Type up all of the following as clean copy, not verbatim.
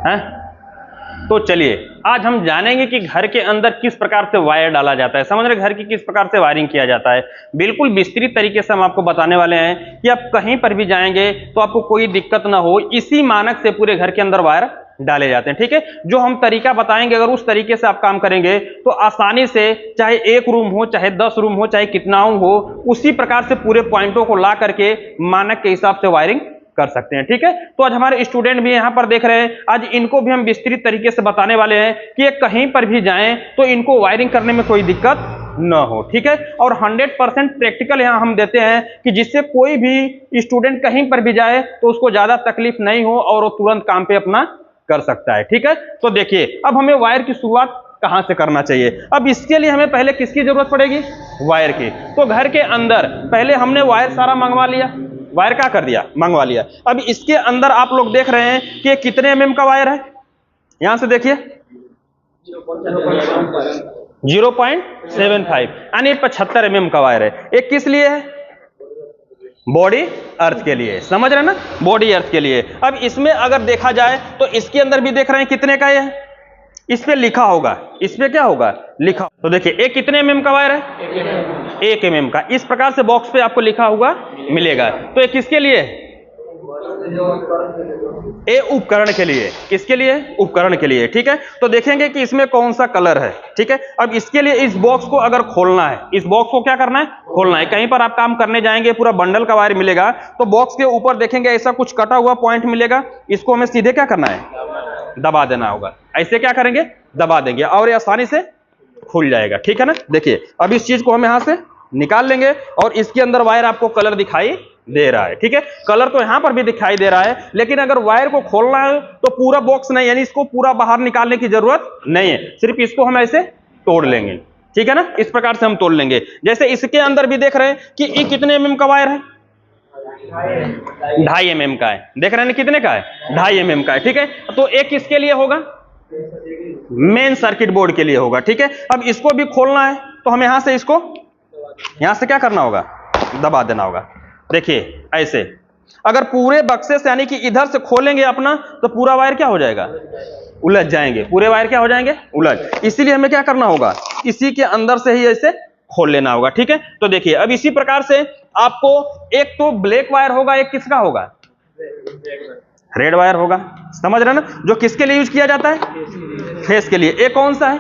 हैं? तो चलिए आज हम जानेंगे कि घर के अंदर किस प्रकार से वायर डाला जाता है, समझ रहे, घर की किस प्रकार से वायरिंग किया जाता है। बिल्कुल विस्तृत तरीके से हम आपको बताने वाले हैं कि आप कहीं पर भी जाएंगे तो आपको कोई दिक्कत ना हो। इसी मानक से पूरे घर के अंदर वायर डाले जाते हैं, ठीक है। जो हम तरीका बताएंगे अगर उस तरीके से आप काम करेंगे तो आसानी से, चाहे एक रूम हो, चाहे 10 रूम हो, चाहे कितना हो, उसी प्रकार से पूरे पॉइंटों को ला करके मानक के हिसाब से वायरिंग कर सकते हैं, ठीक है। तो आज हमारे स्टूडेंट भी यहाँ पर देख रहे हैं, आज इनको भी हम विस्तृत तरीके से बताने वाले हैं कि ये कहीं पर भी जाएं तो इनको वायरिंग करने में कोई दिक्कत न हो, ठीक है। और 100% प्रैक्टिकल यहाँ हम देते हैं कि जिससे कोई भी स्टूडेंट कहीं पर भी जाए तो उसको ज्यादा तकलीफ नहीं हो और वो तुरंत काम पे अपना कर सकता है, ठीक है। तो देखिए अब हमें वायर की शुरुआत कहां से करना चाहिए। अब इसके लिए हमें पहले किसकी जरूरत पड़ेगी, वायर की। तो घर के अंदर पहले हमने वायर सारा मंगवा लिया, वायर क्या कर दिया, मंगवा लिया। अब इसके अंदर आप लोग देख रहे हैं कि कितने एमएम का वायर है, यहां से देखिए 0.75 यानी 75 एमएम का वायर है। एक किस लिए है, बॉडी अर्थ के लिए, समझ रहे ना, बॉडी अर्थ के लिए। अब इसमें अगर देखा जाए तो इसके अंदर भी देख रहे हैं कितने का ये है, इस पे लिखा होगा, इस पे क्या होगा, लिखा। तो देखिए एक कितने एमएम का वायर है, 1 एमएम का। इस प्रकार से बॉक्स पे आपको लिखा हुआ मिलेगा। तो ये किसके लिए, ए उपकरण के लिए, किसके लिए, उपकरण के लिए, ठीक है। तो देखेंगे कि इसमें कौन सा कलर है, ठीक है। अब इसके लिए इस बॉक्स को अगर खोलना है, इस बॉक्स को क्या करना है, खोलना है। कहीं पर आप काम करने जाएंगे पूरा बंडल का वायर मिलेगा, तो बॉक्स के ऊपर देखेंगे ऐसा कुछ कटा हुआ पॉइंट मिलेगा, इसको हमें सीधे क्या करना है, दबा देना होगा। ऐसे क्या करेंगे, दबा देंगे और ये आसानी से खुल जाएगा, ठीक है ना। देखिए अब इस चीज को हम यहां से निकाल लेंगे और इसके अंदर वायर आपको कलर दिखाई दे रहा है, ठीक है। कलर तो यहां पर भी दिखाई दे रहा है, लेकिन अगर वायर को खोलना है तो पूरा बॉक्स नहीं, यानी इसको पूरा बाहर निकालने की जरूरत नहीं है, सिर्फ इसको हम ऐसे तोड़ लेंगे, ठीक है ना। इस प्रकार से हम तोड़ लेंगे। जैसे इसके अंदर भी देख रहे हैं कि ये कितने एमएम का वायर है, 2.5 एमएम का है। देख रहे हैं कितने का है, 2.5 एमएम का है, ठीक है। तो एक किसके लिए होगा, मेन सर्किट बोर्ड के लिए होगा, ठीक है। अब इसको भी खोलना है तो हमें यहां से इसको, यहां से क्या करना होगा, दबा देना होगा। देखिए ऐसे, अगर पूरे बक्से से यानी कि इधर से खोलेंगे अपना तो पूरा वायर क्या हो जाएगा, उलझ जाएंगे, पूरे वायर क्या हो जाएंगे, उलझ। इसीलिए हमें क्या करना होगा, इसी के अंदर से ही ऐसे खोल लेना होगा, ठीक है। तो देखिए अब इसी प्रकार से आपको एक तो ब्लैक वायर होगा, एक किसका होगा, रेड वायर होगा, समझ रहे ना, जो किसके लिए यूज किया जाता है, फेस के लिए। एक कौन सा है,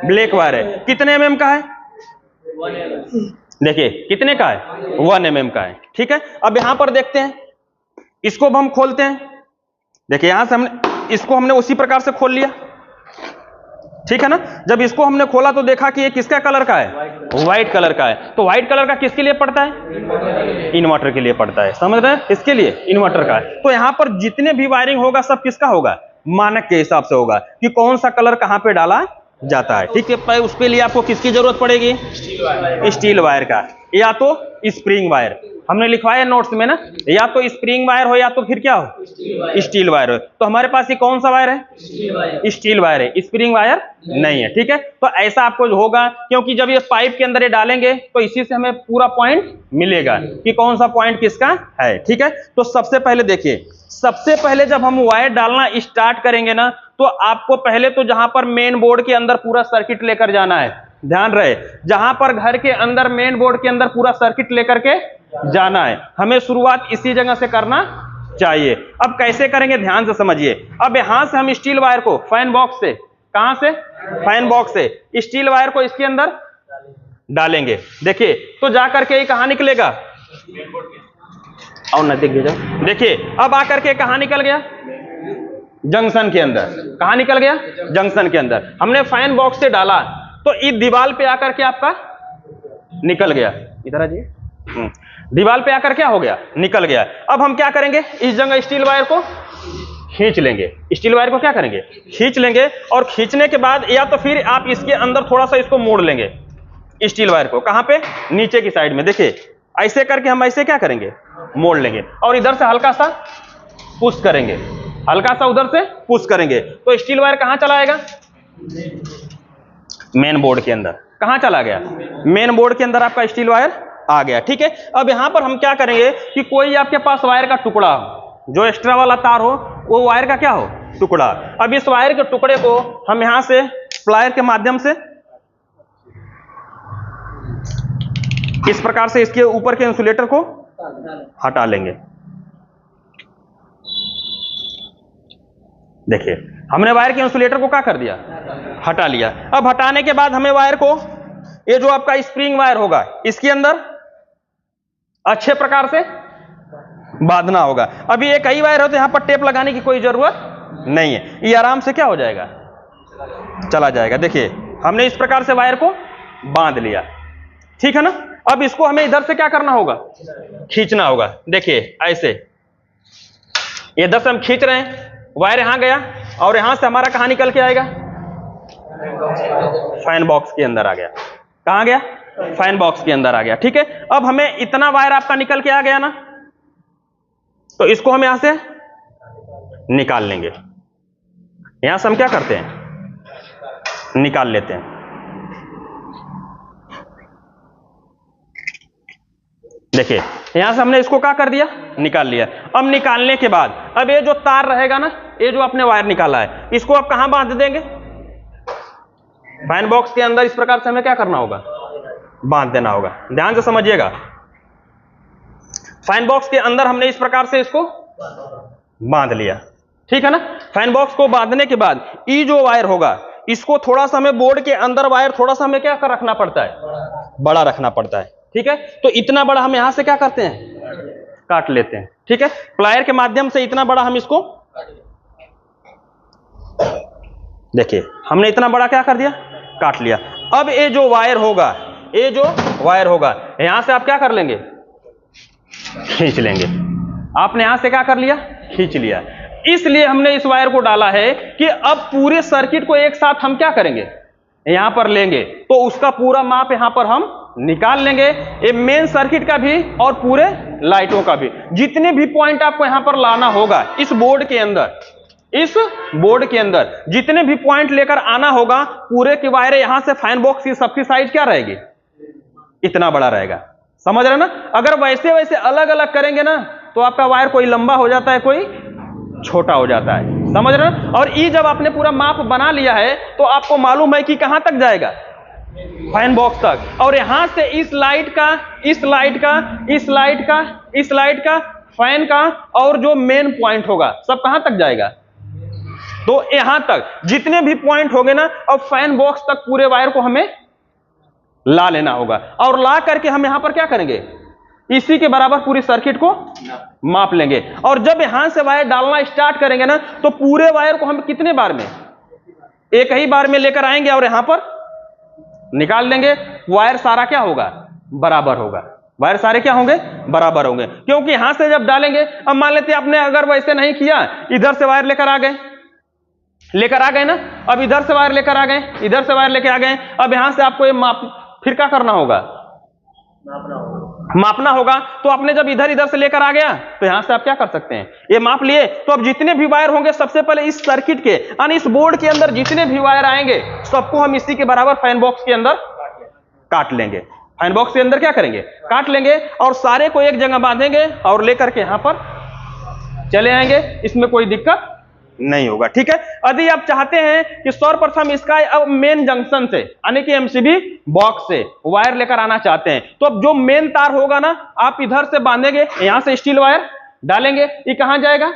ब्लैक वायर है, कितने एमएम का है, देखिए कितने का है, 1 एमएम का है, ठीक है। अब यहां पर देखते हैं, इसको हम खोलते हैं। देखिए यहां से हमने इसको हमने उसी प्रकार से खोल लिया, ठीक है ना। जब इसको हमने खोला तो देखा कि ये किसका कलर का है, व्हाइट कलर का है। तो व्हाइट कलर का किसके लिए पड़ता है, इन्वर्टर के लिए पड़ता है, समझ रहे हैं, इसके लिए इन्वर्टर का है। तो यहां पर जितने भी वायरिंग होगा सब किसका होगा, मानक के हिसाब से होगा कि कौन सा कलर कहां पे डाला जाता है, ठीक है। उसके लिए आपको किसकी जरूरत पड़ेगी, स्टील वायर का, या तो स्प्रिंग वायर, हमने लिखवाया नोट्स में ना, या तो स्प्रिंग वायर हो या तो फिर क्या हो, स्टील वायर हो। तो हमारे पास ये कौन सा वायर है, स्टील वायर है, स्प्रिंग वायर नहीं है, ठीक है। तो ऐसा आपको होगा, क्योंकि जब ये पाइप के अंदर ये डालेंगे तो इसी से हमें पूरा पॉइंट मिलेगा कि कौन सा पॉइंट किसका है, ठीक है। तो सबसे पहले देखिए, सबसे पहले जब हम वायर डालना स्टार्ट करेंगे ना, तो आपको पहले तो जहां पर मेन बोर्ड के अंदर पूरा सर्किट लेकर जाना है, ध्यान रहे, जहां पर घर के अंदर मेन बोर्ड के अंदर पूरा सर्किट लेकर के जाना है, हमें शुरुआत इसी जगह से करना चाहिए। अब कैसे करेंगे, ध्यान से समझिए। अब यहां से हम स्टील वायर को फैन बॉक्स से, कहां से, फैन बॉक्स से स्टील वायर को इसके अंदर डालेंगे। देखिए तो जाकर के कहां निकलेगा, और नजदीक भेजो, देखिए अब आकर के कहां निकल गया, जंक्शन के अंदर। कहां निकल गया, जंक्शन के अंदर। हमने फैन बॉक्स से डाला तो इस दीवार पे आकर के आपका निकल गया, इधर आ जाइए, दीवार पे आकर क्या हो गया, निकल गया। अब हम क्या करेंगे, इस जगह स्टील वायर को खींच लेंगे, स्टील वायर को क्या करेंगे, खींच लेंगे। और खींचने के बाद या तो फिर आप इसके अंदर थोड़ा सा इसको मोड़ लेंगे, स्टील वायर को, कहां पे, नीचे की साइड में। देखिए ऐसे करके हम ऐसे क्या करेंगे, मोड़ लेंगे और इधर से हल्का सा पुश करेंगे, हल्का सा उधर से पुश करेंगे तो स्टील वायर कहां चला आएगा, मेन बोर्ड के अंदर। कहां चला गया, मेन बोर्ड के अंदर आपका स्टील वायर आ गया, ठीक है। अब यहां पर हम क्या करेंगे कि कोई आपके पास वायर का टुकड़ा हो, जो एक्स्ट्रा वाला तार हो, वो वायर का क्या हो, टुकड़ा। अब इस वायर के टुकड़े को हम यहां से प्लायर के माध्यम से इस प्रकार से इसके ऊपर के इंसुलेटर को हटा लेंगे। देखिए हमने वायर के इंसुलेटर को क्या कर दिया, हटा लिया। अब हटाने के बाद हमें वायर को, ये जो आपका स्प्रिंग वायर होगा, इसके अंदर अच्छे प्रकार से बांधना होगा। अभी ये कई वायर होते हैं, यहां पर टेप लगाने की कोई जरूरत नहीं है, ये आराम से क्या हो जाएगा, चला जाएगा। देखिए हमने इस प्रकार से वायर को बांध लिया, ठीक है ना। अब इसको हमें इधर से क्या करना होगा, खींचना होगा। देखिए ऐसे इधर से हम खींच रहे हैं, वायर यहां गया और यहां से हमारा कहां निकल के आएगा, फैन बॉक्स के अंदर आ गया। कहां गया, फैन बॉक्स के अंदर आ गया, ठीक है। अब हमें इतना वायर आपका निकल के आ गया ना, तो इसको हम यहां से निकाल लेंगे। यहां से हम क्या करते हैं, निकाल लेते हैं। देखिए यहां से हमने इसको क्या कर दिया, निकाल लिया। अब निकालने के बाद अब ये जो तार रहेगा ना, ये जो आपने वायर निकाला है, इसको आप कहां बांध देंगे, फैन बॉक्स के अंदर। इस प्रकार से हमें क्या करना होगा, बांध देना होगा। ध्यान से समझिएगा, फैन बॉक्स के अंदर हमने इस प्रकार से इसको बांध लिया, ठीक है ना। फैन बॉक्स को बांधने के बाद ये जो वायर होगा, इसको थोड़ा सा हमें बोर्ड के अंदर वायर थोड़ा सा हमें क्या कर रखना पड़ता है, बड़ा रखना पड़ता है, ठीक है। तो इतना बड़ा हम यहां से क्या करते हैं, काट लेते हैं, ठीक है। प्लायर के माध्यम से इतना बड़ा हम इसको, देखिए हमने इतना बड़ा क्या कर दिया, काट लिया। अब ये जो वायर होगा, ये जो वायर होगा, यहां से आप क्या कर लेंगे, खींच लेंगे। आपने यहां से क्या कर लिया, खींच लिया। इसलिए हमने इस वायर को डाला है कि अब पूरे सर्किट को एक साथ हम क्या करेंगे, यहां पर लेंगे, तो उसका पूरा माप यहां पर हम निकाल लेंगे, ये मेन सर्किट का भी और पूरे लाइटों का भी। जितने भी पॉइंट आपको यहां पर लाना होगा इस बोर्ड के अंदर, इस बोर्ड के अंदर जितने भी पॉइंट लेकर आना होगा, पूरे के वायर यहां से फैन बॉक्स की सबकी साइज क्या रहेगी, इतना बड़ा रहेगा। समझ रहे ना। अगर वैसे वैसे अलग अलग करेंगे ना, तो आपका वायर कोई लंबा हो जाता है, कोई छोटा हो जाता है। समझ रहे ना। और ये जब आपने पूरा माप बना लिया है, तो आपको मालूम है कि कहां तक जाएगा, फैन बॉक्स तक। और यहां से इस लाइट का, इस लाइट का, इस लाइट का, इस लाइट का, फैन का, और जो मेन पॉइंट होगा सब कहां तक जाएगा, तो यहां तक जितने भी पॉइंट होंगे ना, अब फैन बॉक्स तक पूरे वायर को हमें ला लेना होगा। और ला करके हम यहां पर क्या करेंगे, इसी के बराबर पूरी सर्किट को माप लेंगे। और जब यहां से वायर डालना स्टार्ट करेंगे ना, तो पूरे वायर को हम कितने बार में, एक ही बार में लेकर आएंगे और यहां पर निकाल देंगे। वायर सारा क्या होगा, बराबर होगा। वायर सारे क्या होंगे, बराबर होंगे। क्योंकि यहां से जब डालेंगे, अब मान लेते आपने अगर वैसे नहीं किया, इधर से वायर लेकर आ गए, लेकर आ गए ना, अब इधर से वायर लेकर आ गए, इधर से वायर लेकर आ गए। अब यहां से आपको ये माप फिर क्या करना होगा, मापना होगा। तो आपने जब इधर इधर से लेकर आ गया, तो यहां से आप क्या कर सकते हैं, ये माप लिए। तो अब जितने भी वायर होंगे, सबसे पहले इस सर्किट के यानी इस बोर्ड के अंदर जितने भी वायर आएंगे, सबको हम इसी के बराबर फैन बॉक्स के अंदर काट लेंगे। फैन बॉक्स के अंदर क्या करेंगे, काट लेंगे, और सारे को एक जगह बांधेंगे और लेकर के यहां पर चले आएंगे। इसमें कोई दिक्कत नहीं होगा, ठीक है। यदि आप चाहते हैं कि सर्वप्रथम इसका अब मेन जंक्शन से यानी कि एमसीबी बॉक्स से वायर लेकर आना चाहते हैं, तो अब जो मेन तार होगा ना, आप इधर से बांधेंगे, यहां से स्टील वायर डालेंगे, ये कहां जाएगा,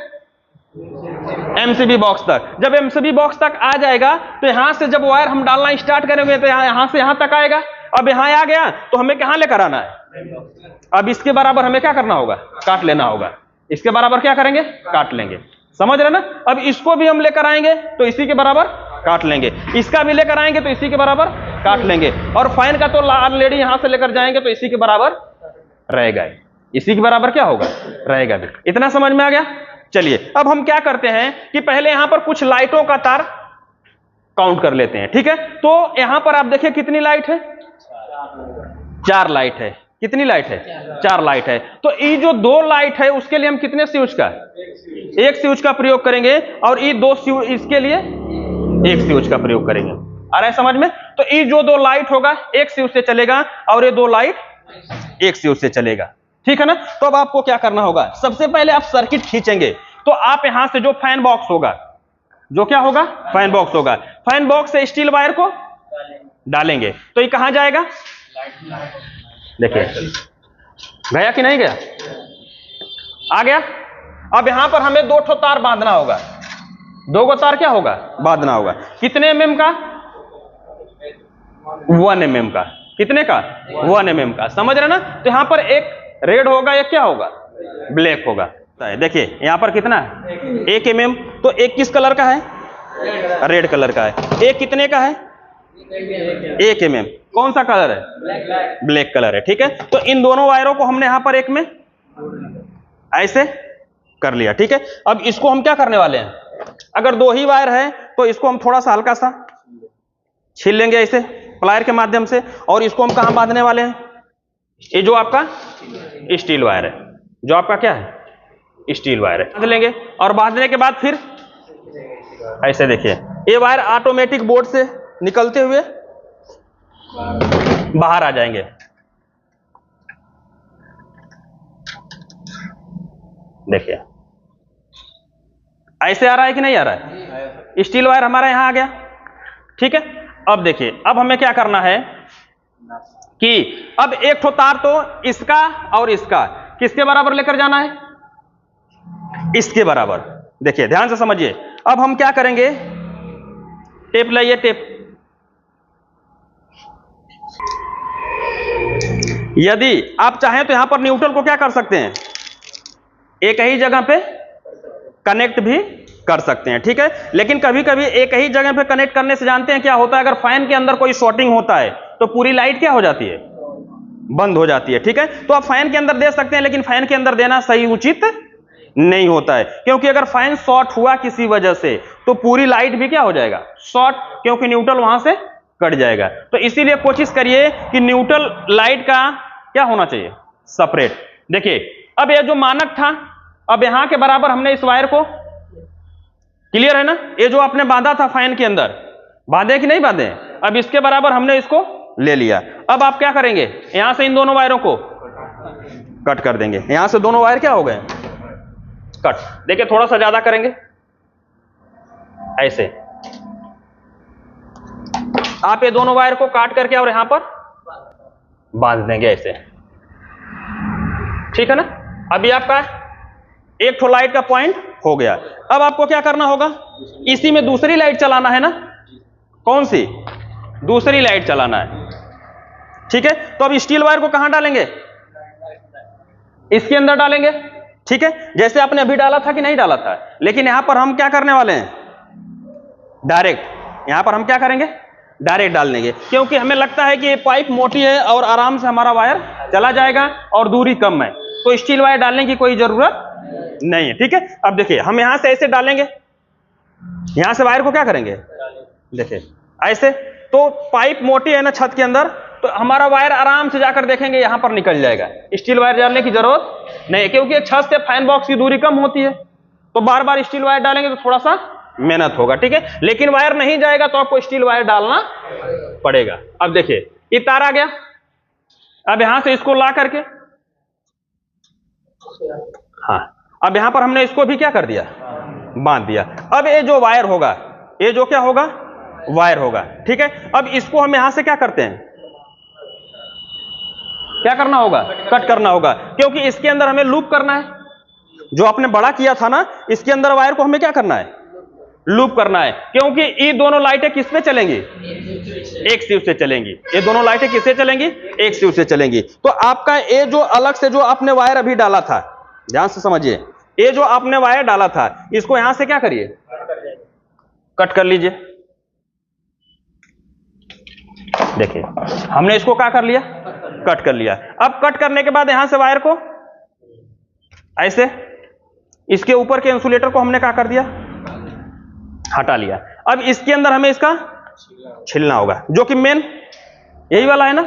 एमसीबी बॉक्स तक। जब एमसीबी बॉक्स तक आ जाएगा, तो यहां से जब वायर हम डालना स्टार्ट करेंगे, तो यहां से यहां तक आएगा। अब यहां आ गया, तो हमें कहां लेकर आना है, अब इसके बराबर हमें क्या करना होगा, काट लेना होगा। इसके बराबर क्या करेंगे, काट लेंगे। समझ रहे ना। अब इसको भी हम लेकर आएंगे, तो इसी के बराबर काट लेंगे। इसका भी लेकर आएंगे, तो इसी के बराबर काट लेंगे। और फैन का तो ऑलरेडी यहां से लेकर जाएंगे, तो इसी के बराबर रहेगा, इसी के बराबर क्या होगा, रहेगा भी। इतना समझ में आ गया। चलिए अब हम क्या करते हैं कि पहले यहां पर कुछ लाइटों का तार काउंट कर लेते हैं, ठीक है। तो यहां पर आप देखिए कितनी लाइट है, 4 लाइट है। कितनी लाइट है, 4 लाइट है। तो ये जो 2 लाइट है, उसके लिए हम कितने स्विच का, 1 स्विच का प्रयोग करेंगे, और ये 2 स्विच, इसके लिए 1 स्विच का प्रयोग करेंगे। आ रहा है समझ में। तो ये जो 2 लाइट होगा, 1 स्विच से चलेगा, और ये 2 लाइट 1 स्विच से चलेगा, ठीक है ना। तो अब आपको क्या करना होगा, सबसे पहले आप सर्किट खींचेंगे। तो आप यहां से जो फैन बॉक्स होगा, जो क्या होगा, फैन बॉक्स होगा। फैन बॉक्स से स्टील वायर को डालेंगे तो ये कहां जाएगा, देखिए गया कि नहीं गया, आ गया। अब यहां पर हमें 2 ठो तार बांधना होगा, 2 गो तार क्या होगा, बांधना होगा। कितने mm का, 1 mm का। कितने का, 1 mm का। समझ रहे ना। तो यहां पर एक रेड होगा, एक क्या होगा, ब्लैक होगा। देखिए यहां पर कितना है, 1 mm। तो एक किस कलर का है, रेड कलर का है। एक कितने का है, 1 mm। कौन सा कलर है, ब्लैक कलर है। ठीक है, तो इन दोनों वायरों को हमने यहां पर एक में ऐसे कर लिया। ठीक है, अब इसको हम क्या करने वाले हैं, अगर 2 ही वायर है तो इसको हम थोड़ा सा हल्का सा छील लेंगे ऐसे प्लायर के माध्यम से, और इसको हम कहां बांधने वाले हैं, ये जो आपका स्टील वायर है, जो आपका क्या है, स्टील वायर है, बांध लेंगे। और बांधने के बाद फिर ऐसे देखिए ये वायर ऑटोमेटिक बोर्ड से निकलते हुए बाहर आ जाएंगे। देखिए ऐसे आ रहा है कि नहीं आ रहा है, स्टील वायर हमारा यहां आ गया। ठीक है, अब देखिए अब हमें क्या करना है कि अब एक ठो तार तो इसका और इसका किसके बराबर लेकर जाना है, इसके बराबर। देखिए ध्यान से समझिए। अब हम क्या करेंगे, टेप लाइए, टेप। यदि आप चाहें तो यहां पर न्यूट्रल को क्या कर सकते हैं, एक ही जगह पे कनेक्ट भी कर सकते हैं। ठीक है, लेकिन कभी कभी एक ही जगह पे कनेक्ट करने से जानते हैं क्या होता है, अगर फैन के अंदर कोई शॉर्टिंग होता है तो पूरी लाइट क्या हो जाती है, बंद हो जाती है। ठीक है, तो आप फैन के अंदर दे सकते हैं, लेकिन फैन के अंदर देना सही उचित नहीं होता है, क्योंकि अगर फैन शॉर्ट हुआ किसी वजह से तो पूरी लाइट भी क्या हो जाएगा, शॉर्ट, क्योंकि न्यूट्रल वहां से कट जाएगा। तो इसीलिए कोशिश करिए कि न्यूट्रल लाइट का क्या होना चाहिए, सेपरेट। देखिए अब ये जो मानक था, अब यहां के बराबर हमने इस वायर को, क्लियर है ना, ये जो आपने बांधा था फैन के अंदर, बांधे कि नहीं बांधे, अब इसके बराबर हमने इसको ले लिया। अब आप क्या करेंगे, यहां से इन दोनों वायरों को कट कर देंगे। यहां से दोनों वायर क्या हो गए, कट। देखिए थोड़ा सा ज्यादा करेंगे ऐसे, आप ये दोनों वायर को काट करके और यहां पर बांध देंगे ऐसे। ठीक है ना, अभी आपका एक ठो लाइट का पॉइंट हो गया। अब आपको क्या करना होगा, इसी में दूसरी लाइट चलाना है ना, कौन सी, दूसरी लाइट चलाना है। ठीक है, तो अब स्टील वायर को कहां डालेंगे, इसके अंदर डालेंगे। ठीक है, जैसे आपने अभी डाला था कि नहीं डाला था, लेकिन यहां पर हम क्या करने वाले हैं, डायरेक्ट यहां पर हम क्या करेंगे, डायरेक्ट डाल देंगे, क्योंकि हमें लगता है कि ये पाइप मोटी है और आराम से हमारा वायर चला जाएगा और दूरी कम है, तो स्टील वायर डालने की कोई जरूरत नहीं है। ठीक है, अब देखिए हम यहां से ऐसे डालेंगे, यहां से वायर को क्या करेंगे, देखिए ऐसे, तो पाइप मोटी है ना छत के अंदर, तो हमारा वायर आराम से जाकर देखेंगे यहां पर निकल जाएगा। स्टील वायर डालने की जरूरत नहीं, क्योंकि छत से फैन बॉक्स की दूरी कम होती है, तो बार बार स्टील वायर डालेंगे तो थोड़ा सा मेहनत होगा। ठीक है, लेकिन वायर नहीं जाएगा तो आपको स्टील वायर डालना पड़ेगा। अब देखिए ये तार आ गया, अब यहां से इसको ला करके, हाँ, अब यहां पर हमने इसको भी क्या कर दिया, बांध दिया। अब ये जो वायर होगा, ये जो क्या होगा, वायर होगा। ठीक है, अब इसको हम यहां से क्या करते हैं, क्या करना होगा, कट करना होगा, क्योंकि इसके अंदर हमें लूप करना है। जो आपने बड़ा किया था ना, इसके अंदर वायर को हमें क्या करना है, लूप करना है, क्योंकि ये दोनों लाइटें किस पे चलेंगी, एक स्विच से चलेंगी। ये दोनों लाइटें किससे चलेंगी, एक स्विच से चलेंगी। तो आपका ये जो अलग से जो आपने वायर अभी डाला था, ध्यान से समझिए, ये जो आपने वायर डाला था, इसको यहां से क्या करिए, कट कर लीजिए। देखिए हमने इसको क्या कर लिया, कट कर लिया। अब कट करने के बाद यहां से वायर को ऐसे, इसके ऊपर के इंसुलेटर को हमने क्या कर दिया, हटा लिया। अब इसके अंदर हमें इसका छीलना होगा, जो कि मेन यही वाला है ना।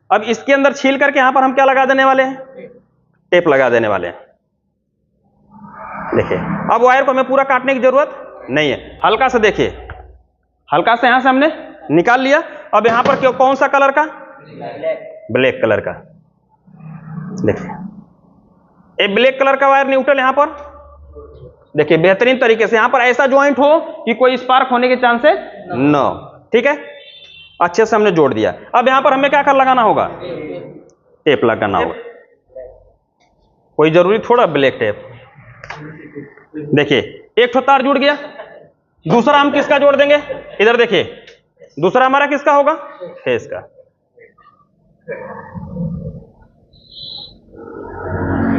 अब इसके अंदर छील करके यहां पर हम क्या लगा देने वाले हैं, टेप लगा देने वाले हैं। देखिए अब वायर को हमें पूरा काटने की जरूरत नहीं है, हल्का सा देखिए, हल्का से यहां से हमने निकाल लिया। अब यहां पर क्यों, कौन सा कलर का, ब्लैक कलर का। देखिए ये ब्लैक कलर का वायर न्यूट्रल यहां पर देखिए बेहतरीन तरीके से यहां पर ऐसा ज्वाइंट हो कि कोई स्पार्क होने के चांसेस न हो। ठीक है, अच्छे से हमने जोड़ दिया। अब यहां पर हमें क्या कर लगाना होगा, टेप लगाना होगा। कोई जरूरी थोड़ा ब्लैक टेप। देखिए एक ठो तार जुड़ गया, दूसरा हम किसका जोड़ देंगे, इधर देखिए दूसरा हमारा किसका होगा, फेस का।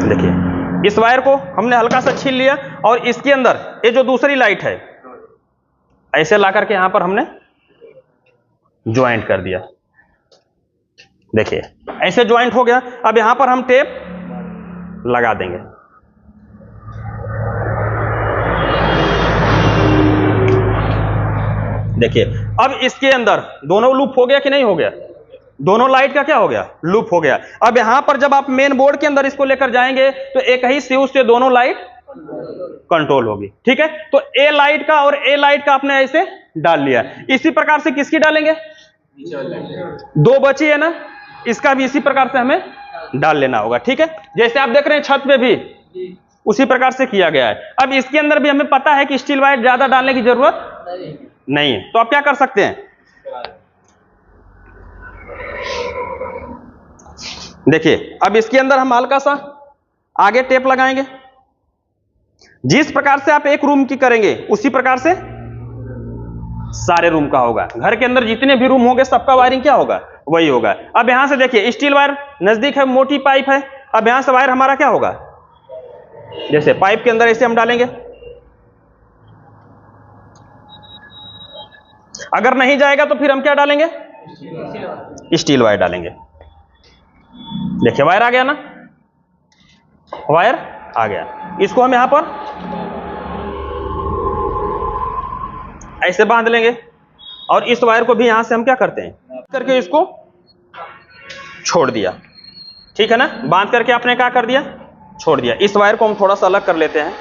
देखिए इस वायर को हमने हल्का सा छील लिया और इसके अंदर ये जो दूसरी लाइट है ऐसे ला करके यहां पर हमने ज्वाइंट कर दिया। देखिए ऐसे ज्वाइंट हो गया। अब यहां पर हम टेप लगा देंगे। देखिए अब इसके अंदर दोनों लूप हो गया कि नहीं हो गया, दोनों लाइट का क्या हो गया, लूप हो गया। अब यहां पर जब आप मेन बोर्ड के अंदर इसको लेकर जाएंगे तो एक ही स्विच से दोनों लाइट कंट्रोल होगी। ठीक है, तो ए लाइट का और ए लाइट का आपने ऐसे डाल लिया। इसी प्रकार से किसकी डालेंगे, दो बची है ना, इसका भी इसी प्रकार से हमें डाल लेना होगा। ठीक है, जैसे आप देख रहे हैं छत पे भी उसी प्रकार से किया गया है। अब इसके अंदर भी हमें पता है कि स्टील वायर ज्यादा डालने की जरूरत नहीं है, तो आप क्या कर सकते हैं, देखिए अब इसके अंदर हम हल्का सा आगे टेप लगाएंगे। जिस प्रकार से आप एक रूम की करेंगे उसी प्रकार से सारे रूम का होगा। घर के अंदर जितने भी रूम होंगे सबका वायरिंग क्या होगा, वही होगा। अब यहां से देखिए स्टील वायर नजदीक है, मोटी पाइप है। अब यहां से वायर हमारा क्या होगा, जैसे पाइप के अंदर ऐसे हम डालेंगे। अगर नहीं जाएगा तो फिर हम क्या डालेंगे, स्टील वायर डालेंगे। देखिए वायर आ गया ना, वायर आ गया। इसको हम यहां पर ऐसे बांध लेंगे और इस वायर को भी यहां से हम क्या करते हैं, करके इसको छोड़ दिया। ठीक है ना, बांध करके आपने क्या कर दिया, छोड़ दिया। इस वायर को हम थोड़ा सा अलग कर लेते हैं,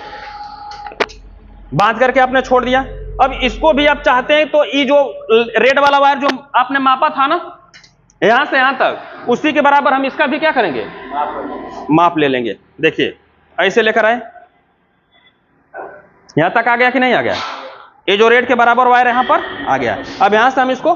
बांध करके आपने छोड़ दिया। अब इसको भी आप चाहते हैं तो ये जो रेड वाला वायर जो आपने मापा था ना यहां से यहां तक, उसी के बराबर हम इसका भी क्या करेंगे, माप ले लेंगे। देखिए ऐसे लेकर आए, यहां तक आ गया कि नहीं आ गया, ये जो रेड के बराबर वायर यहां पर आ गया। अब यहां से हम इसको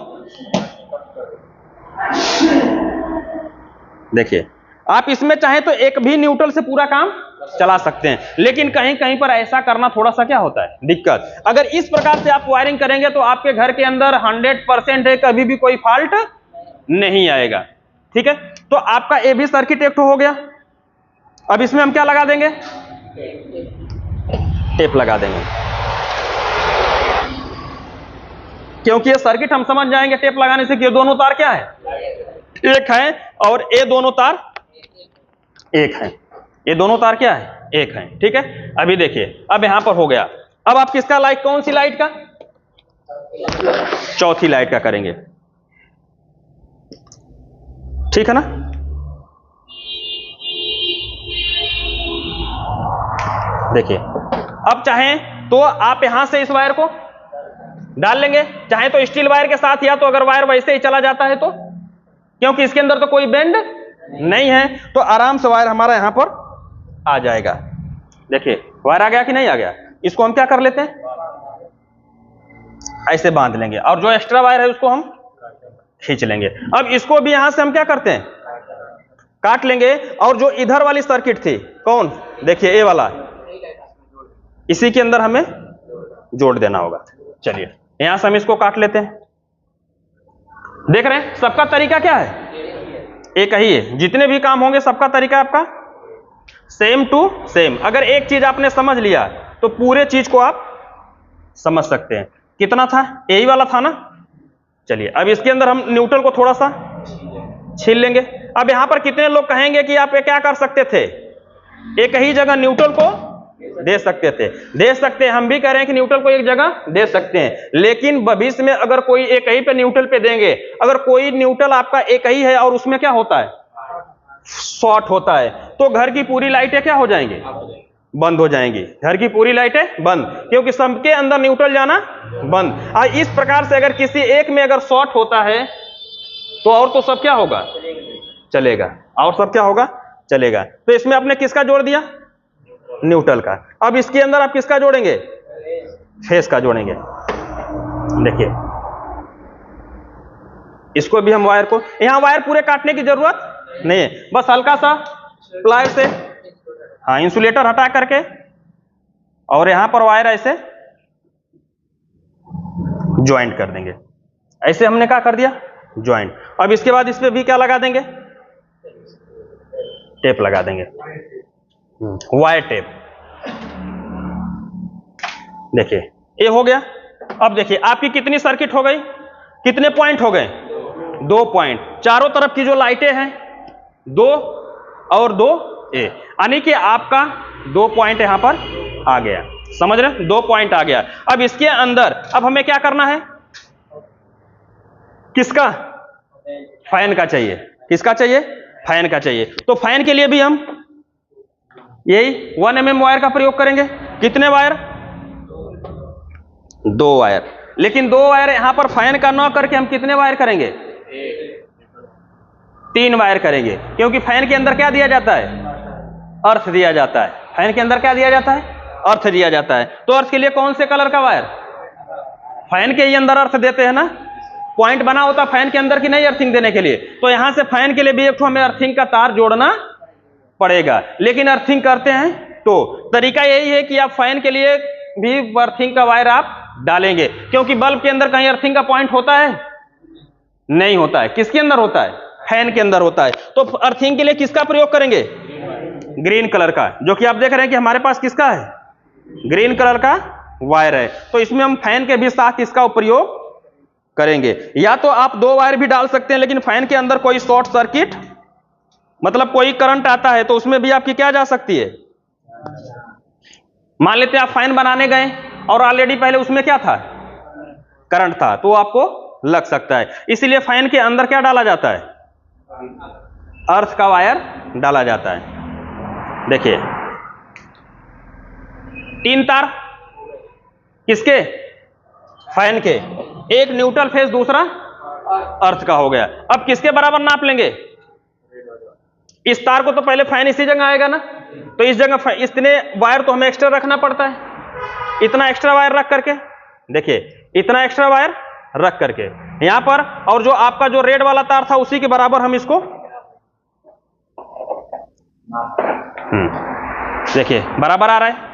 देखिए, आप इसमें चाहे तो एक भी न्यूट्रल से पूरा काम चला सकते हैं, लेकिन कहीं कहीं पर ऐसा करना थोड़ा सा क्या होता है, दिक्कत। अगर इस प्रकार से आप वायरिंग करेंगे तो आपके घर के अंदर 100% है, कभी भी कोई फॉल्ट नहीं आएगा। ठीक है, तो आपका ए भी सर्किट एक हो गया। अब इसमें हम क्या लगा देंगे, टेप लगा देंगे, क्योंकि ये सर्किट हम समझ जाएंगे टेप लगाने से कि ये दोनों तार क्या है, एक है, और ये दोनों तार एक है, ये दोनों तार क्या है, एक है। ठीक है, अभी देखिए अब यहां पर हो गया। अब आप किसका लाइट, कौन सी लाइट का, चौथी लाइट का करेंगे। ठीक है ना, देखिए अब चाहें तो आप यहां से इस वायर को डाल लेंगे, चाहे तो स्टील वायर के साथ, या तो अगर वायर वैसे ही चला जाता है तो, क्योंकि इसके अंदर तो कोई बेंड नहीं है, तो आराम से वायर हमारा यहां पर आ जाएगा। देखिए वायर आ गया कि नहीं आ गया, इसको हम क्या कर लेते हैं, ऐसे बांध लेंगे और जो एक्स्ट्रा वायर है उसको हम खींच लेंगे। अब इसको भी यहां से हम क्या करते हैं, काट लेंगे, और जो इधर वाली सर्किट थी, कौन, देखिए ए वाला, इसी के अंदर हमें जोड़ देना होगा। चलिए यहां से हम इसको काट लेते हैं। देख रहे हैं सबका तरीका क्या है, एक ही है। जितने भी काम होंगे सबका तरीका आपका सेम टू सेम। अगर एक चीज आपने समझ लिया तो पूरे चीज को आप समझ सकते हैं। कितना था, यही वाला था ना। चलिए अब इसके अंदर हम न्यूट्रल को थोड़ा सा छील लेंगे। अब यहां पर कितने लोग कहेंगे कि आप ये क्या कर सकते थे, एक ही जगह न्यूट्रल को दे सकते थे, दे सकते हैं, हम भी कह रहे हैं कि न्यूट्रल को एक जगह दे सकते हैं, लेकिन भविष्य में अगर कोई एक ही पे न्यूट्रल पे देंगे, अगर कोई न्यूट्रल आपका एक ही है और उसमें क्या होता है, शॉर्ट होता है, तो घर की पूरी लाइटें क्या हो जाएंगी, बंद हो जाएंगी, घर की पूरी लाइटें बंद, क्योंकि सबके अंदर न्यूट्रल जाना बंद। और इस प्रकार से अगर किसी एक में अगर शॉर्ट होता है तो और तो सब क्या होगा, चलेगा, और सब क्या होगा, चलेगा। तो इसमें आपने किसका जोड़ दिया, न्यूट्रल का। अब इसके अंदर आप किसका जोड़ेंगे? फेस का जोड़ेंगे। देखिए इसको भी हम वायर को, यहां वायर पूरे काटने की जरूरत नहीं है, बस हल्का सा प्लायर से हाँ इंसुलेटर हटा करके और यहां पर वायर ऐसे ज्वाइंट कर देंगे। ऐसे हमने क्या कर दिया? ज्वाइंट। अब इसके बाद इस पे भी क्या लगा देंगे? टेप लगा देंगे, वायर टेप। देखिए ये हो गया। अब देखिए आपकी कितनी सर्किट हो गई? कितने पॉइंट हो गए? 2 पॉइंट। चारों तरफ की जो लाइटें हैं 2 और 2 ए, यानी कि आपका 2 पॉइंट यहां पर आ गया। समझ रहे? 2 पॉइंट आ गया। अब इसके अंदर अब हमें क्या करना है? किसका? फैन का चाहिए। किसका चाहिए? फैन का चाहिए। तो फैन के लिए भी हम यही 1 mm वायर का प्रयोग करेंगे। कितने वायर? 2 वायर। लेकिन 2 वायर यहां पर फैन का ना करके हम कितने वायर करेंगे? 3 वायर करेंगे, क्योंकि फैन के अंदर क्या दिया जाता है? अर्थ दिया जाता है। फैन के अंदर क्या दिया जाता है? अर्थ दिया जाता है। तो अर्थ के लिए कौन से कलर का वायर? फैन के ही अंदर अर्थ देते हैं ना, पॉइंट बना होता फैन के अंदर की नहीं अर्थिंग देने के लिए। तो यहां से फैन के लिए भी एक हमें अर्थिंग का तार जोड़ना पड़ेगा। लेकिन अर्थिंग करते हैं तो तरीका यही है कि आप फैन के लिए भी अर्थिंग का वायर आप डालेंगे, क्योंकि बल्ब के अंदर कहीं अर्थिंग का पॉइंट होता है? नहीं होता है। किसके अंदर होता है? फैन के अंदर होता है। तो अर्थिंग के लिए किसका प्रयोग करेंगे? ग्रीन कलर का, जो कि आप देख रहे हैं कि हमारे पास किसका है? ग्रीन कलर का वायर है। तो इसमें हम फैन के भी साथ इसका प्रयोग करेंगे। या तो आप 2 वायर भी डाल सकते हैं, लेकिन फैन के अंदर कोई शॉर्ट सर्किट मतलब कोई करंट आता है तो उसमें भी आपकी क्या जा सकती है? मान लेते हैं आप फैन बनाने गए और ऑलरेडी पहले उसमें क्या था? करंट था, तो आपको लग सकता है। इसीलिए फैन के अंदर क्या डाला जाता है? अर्थ का वायर डाला जाता है। देखिए 3 तार किसके? फैन के। एक न्यूट्रल फेस, दूसरा अर्थ का हो गया। अब किसके बराबर नाप लेंगे? इस तार को तो पहले फैन इसी जगह आएगा ना, तो इस जगह इतने वायर तो हमें एक्स्ट्रा रखना पड़ता है। इतना एक्स्ट्रा वायर रख करके, देखिए इतना एक्स्ट्रा वायर रख करके यहां पर, और जो आपका जो रेड वाला तार था उसी के बराबर हम इसको देखिए बराबर आ रहा है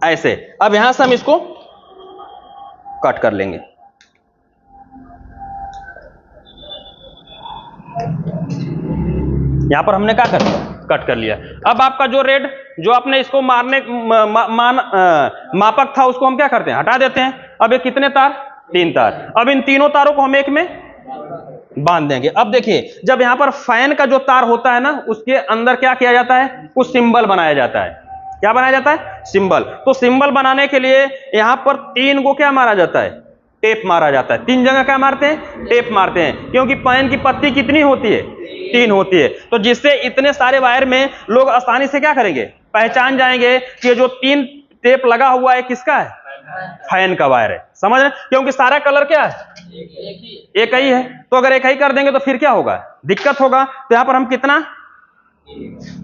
ऐसे। अब यहां से हम इसको कट कर लेंगे। यहां पर हमने क्या कर लिया? कट कर लिया। अब आपका जो रेड, जो आपने इसको मारने मापक था, उसको हम क्या करते हैं? हटा देते हैं। अब ये कितने तार? 3 तार। अब इन तीनों तारों को हम एक में बांध देंगे। अब देखिए जब यहां पर फैन का जो तार होता है ना, उसके अंदर क्या किया जाता है? कुछ सिंबल बनाया जाता है। क्या बनाया जाता है? सिंबल। तो सिंबल बनाने के लिए यहां पर 3 को क्या मारा जाता है? टेप मारा जाता है। 3 जगह क्या मारते हैं? टेप मारते हैं, क्योंकि फैन की पत्ती कितनी होती है? 3 होती है। तो जिससे इतने सारे वायर में लोग आसानी से क्या करेंगे? पहचान जाएंगे कि जो 3 टेप लगा हुआ है किसका है? फैन का वायर है। समझ रहे? क्योंकि सारा कलर क्या है? एक ही है। तो अगर एक ही कर देंगे तो फिर क्या होगा? दिक्कत होगा। तो यहां पर हम कितना?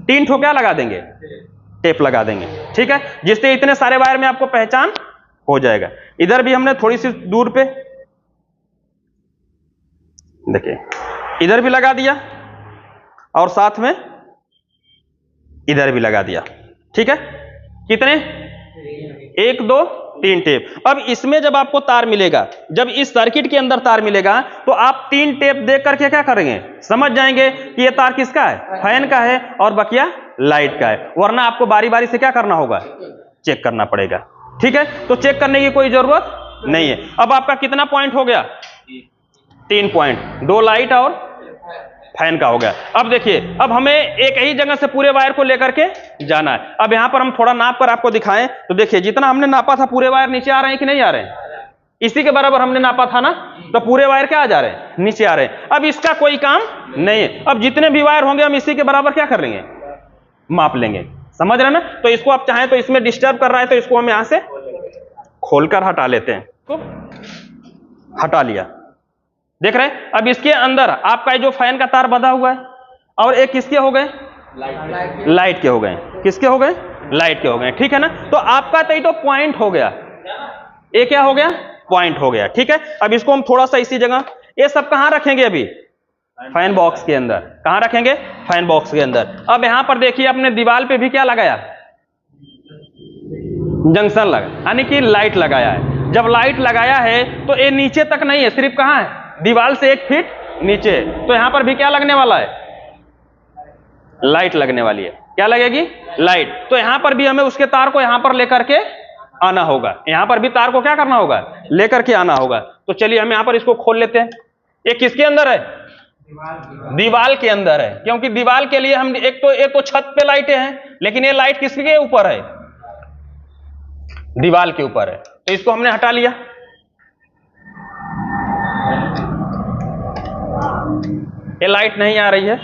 3 ठो क्या लगा देंगे? टेप लगा देंगे। ठीक है, जिससे इतने सारे वायर में आपको पहचान हो जाएगा। इधर भी हमने थोड़ी सी दूर पे देखिए इधर भी लगा दिया और साथ में इधर भी लगा दिया। ठीक है, कितने? 1 2 3 टेप। अब इसमें जब आपको तार मिलेगा, जब इस सर्किट के अंदर तार मिलेगा, तो आप 3 टेप देख करके क्या करेंगे? समझ जाएंगे कि ये तार किसका है? फैन का है, और बकिया लाइट का है। वरना आपको बारी बारी से क्या करना होगा? चेक करना पड़ेगा। ठीक है, तो चेक करने की कोई जरूरत नहीं है। अब आपका कितना पॉइंट हो गया? 3 पॉइंट, 2 लाइट और फैन का हो गया। अब देखिए, अब हमें एक ही जगह से पूरे वायर को लेकर के जाना है। अब यहां पर हम थोड़ा नाप कर आपको दिखाएं तो देखिए, जितना हमने नापा था पूरे वायर नीचे आ रहे हैं कि नहीं आ रहे हैं? इसी के बराबर हमने नापा था ना, तो पूरे वायर क्या आ जा रहे हैं? नीचे आ रहे हैं। अब इसका कोई काम नहीं है। अब जितने भी वायर होंगे हम इसी के बराबर क्या कर लेंगे? माप लेंगे। समझ रहे ना? तो इसको आप चाहें तो इसमें डिस्टर्ब कर रहा है तो इसको हम यहां से खोलकर हटा लेते हैं। तो हटा लिया। देख रहे हैं? अब इसके अंदर आपका जो फैन का तार बंधा हुआ है, और एक किसके हो गए, लाइट के हो गए। किसके हो गए, लाइट के हो गए, ठीक है ना। तो आपका तो पॉइंट हो गया, ये क्या हो गया, पॉइंट हो गया, ठीक है। अब इसको हम थोड़ा सा इसी जगह, ये सब कहां रखेंगे अभी, फैन बॉक्स के अंदर। कहां रखेंगे, फैन बॉक्स के अंदर। अब यहां पर देखिए अपने दीवार पे भी क्या लगाया, जंक्शन लगा, यानी कि लाइट लगाया है। जब लाइट लगाया है तो ये नीचे तक नहीं है, सिर्फ कहां है, दीवार से 1 फीट नीचे। तो यहां पर भी क्या लगने वाला है, लाइट लगने वाली है। क्या लगेगी, लाइट। तो यहां पर भी हमें उसके तार को यहां पर लेकर के आना होगा, यहां पर भी तार को क्या करना होगा, लेकर के आना होगा। तो चलिए हम यहां पर इसको खोल लेते हैं। ये किसके अंदर है, दीवार के अंदर है, क्योंकि दीवार के लिए हम एक तो छत पे लाइटें हैं, लेकिन ये लाइट किसके ऊपर है, दीवार के ऊपर है। तो इसको हमने हटा लिया। ये लाइट नहीं आ रही है,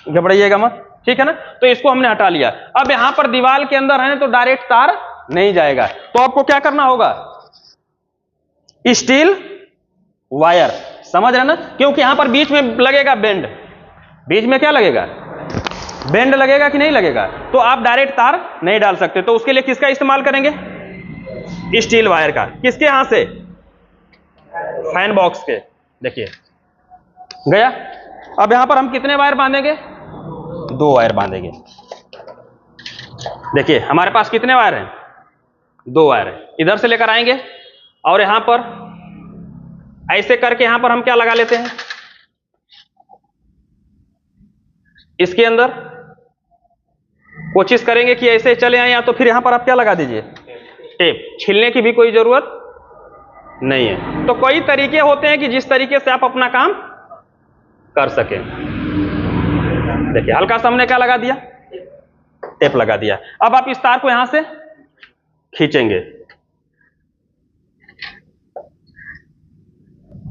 घबराइएगा मत, ठीक है ना। तो इसको हमने हटा लिया। अब यहां पर दीवार के अंदर है तो डायरेक्ट तार नहीं जाएगा, तो आपको क्या करना होगा, स्टील वायर, समझ रहे ना, क्योंकि यहां पर बीच में लगेगा बेंड, बीच में क्या लगेगा, बेंड लगेगा कि नहीं लगेगा। तो आप डायरेक्ट तार नहीं डाल सकते, तो उसके लिए किसका इस्तेमाल करेंगे, स्टील वायर का। किसके यहां से, फैन बॉक्स के। देखिए गया। अब यहां पर हम कितने वायर बांधेंगे, 2 वायर बांधेंगे। देखिए हमारे पास कितने वायर हैं, 2 वायर है। इधर से लेकर आएंगे और यहां पर ऐसे करके यहां पर हम क्या लगा लेते हैं, इसके अंदर कोशिश करेंगे कि ऐसे चले आए, या तो फिर यहां पर आप क्या लगा दीजिए, टेप। छीलने की भी कोई जरूरत नहीं है। तो कई तरीके होते हैं कि जिस तरीके से आप अपना काम कर सकें। देखिए हल्का सा हमने क्या लगा दिया, टेप लगा दिया। अब आप इस तार को यहां से खींचेंगे,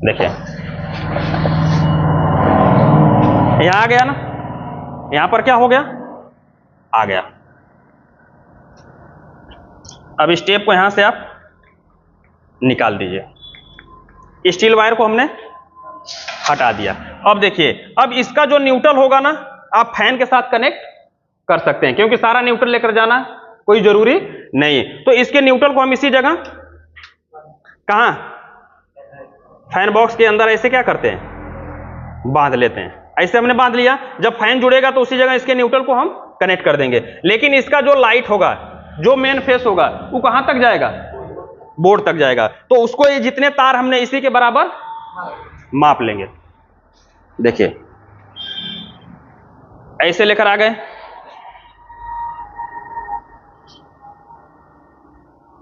देखिए यहां आ गया ना, यहां पर क्या हो गया, आ गया। अब इस टेप को यहां से आप निकाल दीजिए। स्टील वायर को हमने हटा दिया। अब देखिए, अब इसका जो न्यूट्रल होगा ना, आप फैन के साथ कनेक्ट कर सकते हैं, क्योंकि सारा न्यूट्रल लेकर जाना कोई जरूरी नहीं है। तो इसके न्यूट्रल को हम इसी जगह, कहां, फैन बॉक्स के अंदर ऐसे क्या करते हैं, बांध लेते हैं। ऐसे हमने बांध लिया। जब फैन जुड़ेगा तो उसी जगह इसके न्यूट्रल को हम कनेक्ट कर देंगे। लेकिन इसका जो लाइट होगा, जो मेन फेस होगा, वो कहां तक जाएगा, बोर्ड तक जाएगा। तो उसको ये जितने तार हमने इसी के बराबर माप लेंगे। देखिए ऐसे लेकर आ गए,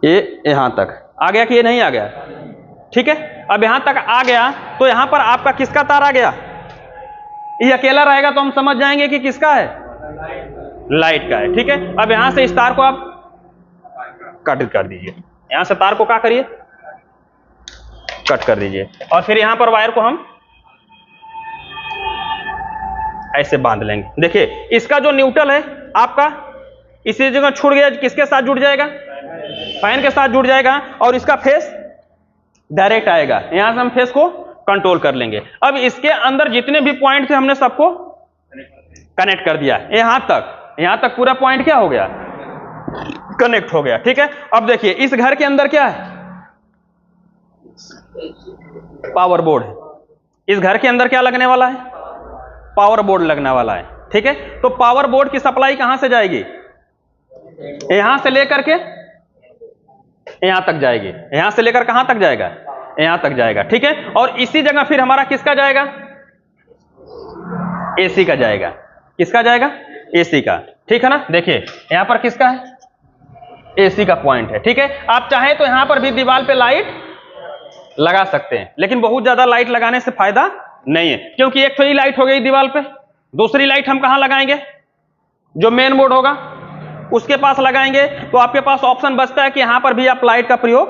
ये यहां तक आ गया कि ये नहीं आ गया, ठीक है। अब यहां तक आ गया तो यहां पर आपका किसका तार आ गया, ये अकेला रहेगा तो हम समझ जाएंगे कि किसका है, लाइट का है, ठीक है। अब यहां से इस तार को आप कट कर दीजिए, यहां से तार को क्या करिए, कट कर दीजिए। और फिर यहां पर वायर को हम ऐसे बांध लेंगे। देखिए इसका जो न्यूट्रल है आपका इसी जगह छूट गया, किसके साथ जुड़ जाएगा, फैन के साथ जुड़ जाएगा, और इसका फेस डायरेक्ट आएगा। यहां से हम फेस को कंट्रोल कर लेंगे। अब इसके अंदर जितने भी पॉइंट थे हमने सबको कनेक्ट कर दिया, यहां तक पूरा पॉइंट क्या हो गया, कनेक्ट हो गया, ठीक है। अब देखिए इस घर के अंदर क्या है, पावर बोर्ड है। इस घर के अंदर क्या लगने वाला है, पावर बोर्ड लगने वाला है, ठीक है। तो पावर बोर्ड की सप्लाई कहां से जाएगी, यहां से लेकर के यहां तक जाएगी। यहां से लेकर कहां तक जाएगा, यहां तक जाएगा, ठीक है। और इसी जगह फिर हमारा किसका जाएगा, एसी का जाएगा। किसका जाएगा, एसी का, ठीक है ना। देखिए यहां पर किसका है, एसी का पॉइंट है, ठीक है। आप चाहें तो यहां पर भी दीवार पे लाइट लगा सकते हैं, लेकिन बहुत ज्यादा लाइट लगाने से फायदा नहीं है, क्योंकि एक तो ही लाइट हो गई दीवार पे, दूसरी लाइट हम कहां लगाएंगे, जो मेन बोर्ड होगा उसके पास लगाएंगे। तो आपके पास ऑप्शन बचता है कि यहां पर भी आप लाइट का प्रयोग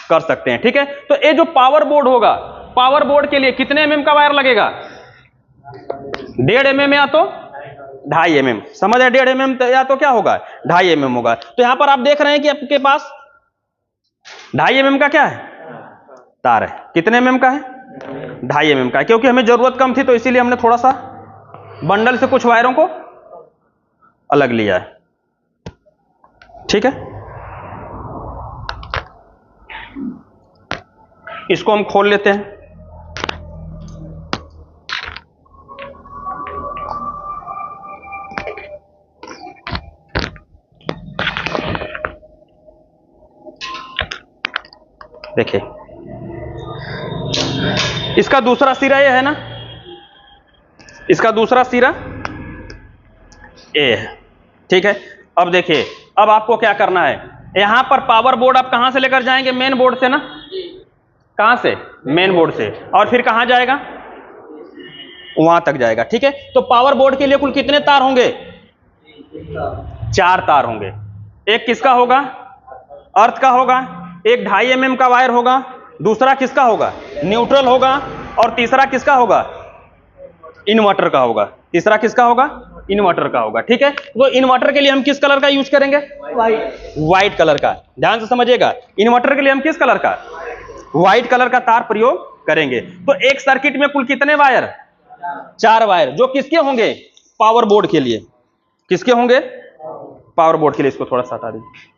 कर सकते हैं, ठीक है। तो ये जो पावर बोर्ड होगा, पावर बोर्ड के लिए कितने mm का वायर लगेगा, 1.5 mm या तो 2.5 mm, समझ है, 1.5 mm या तो क्या होगा, 2.5 mm होगा। तो यहां पर आप देख रहे हैं कि आपके पास 2.5 mm का क्या है, तार है। कितने mm का है, 2.5 mm का है, क्योंकि हमें जरूरत कम थी तो इसीलिए हमने थोड़ा सा बंडल से कुछ वायरों को अलग लिया है। ठीक है, इसको हम खोल लेते हैं। देखिए, इसका दूसरा सिरा ये है ना, इसका दूसरा सिरा ए है। ठीक है, अब देखिए, अब आपको क्या करना है, यहां पर पावर बोर्ड आप कहां से लेकर जाएंगे? मेन बोर्ड से ना। कहां से? मेन बोर्ड से। और फिर कहां जाएगा? वहां तक जाएगा। ठीक है, तो पावर बोर्ड के लिए कुल कितने तार होंगे? 4 तार होंगे। एक किसका होगा? अर्थ का होगा। एक 2.5 mm का वायर होगा। दूसरा किसका होगा? न्यूट्रल होगा। और तीसरा किसका होगा? इन्वर्टर का होगा। तीसरा किसका होगा? इन्वर्टर का होगा। ठीक है, तो इन्वर्टर के लिए हम किस कलर का यूज करेंगे? व्हाइट कलर का। ध्यान से समझिएगा, इन्वर्टर के लिए हम किस कलर का? व्हाइट कलर का तार प्रयोग करेंगे। तो एक सर्किट में कुल कितने वायर? 4 वायर, जो किसके होंगे? पावर बोर्ड के लिए। किसके होंगे? पावर बोर्ड के लिए। इसको थोड़ा सा हटा दीजिए,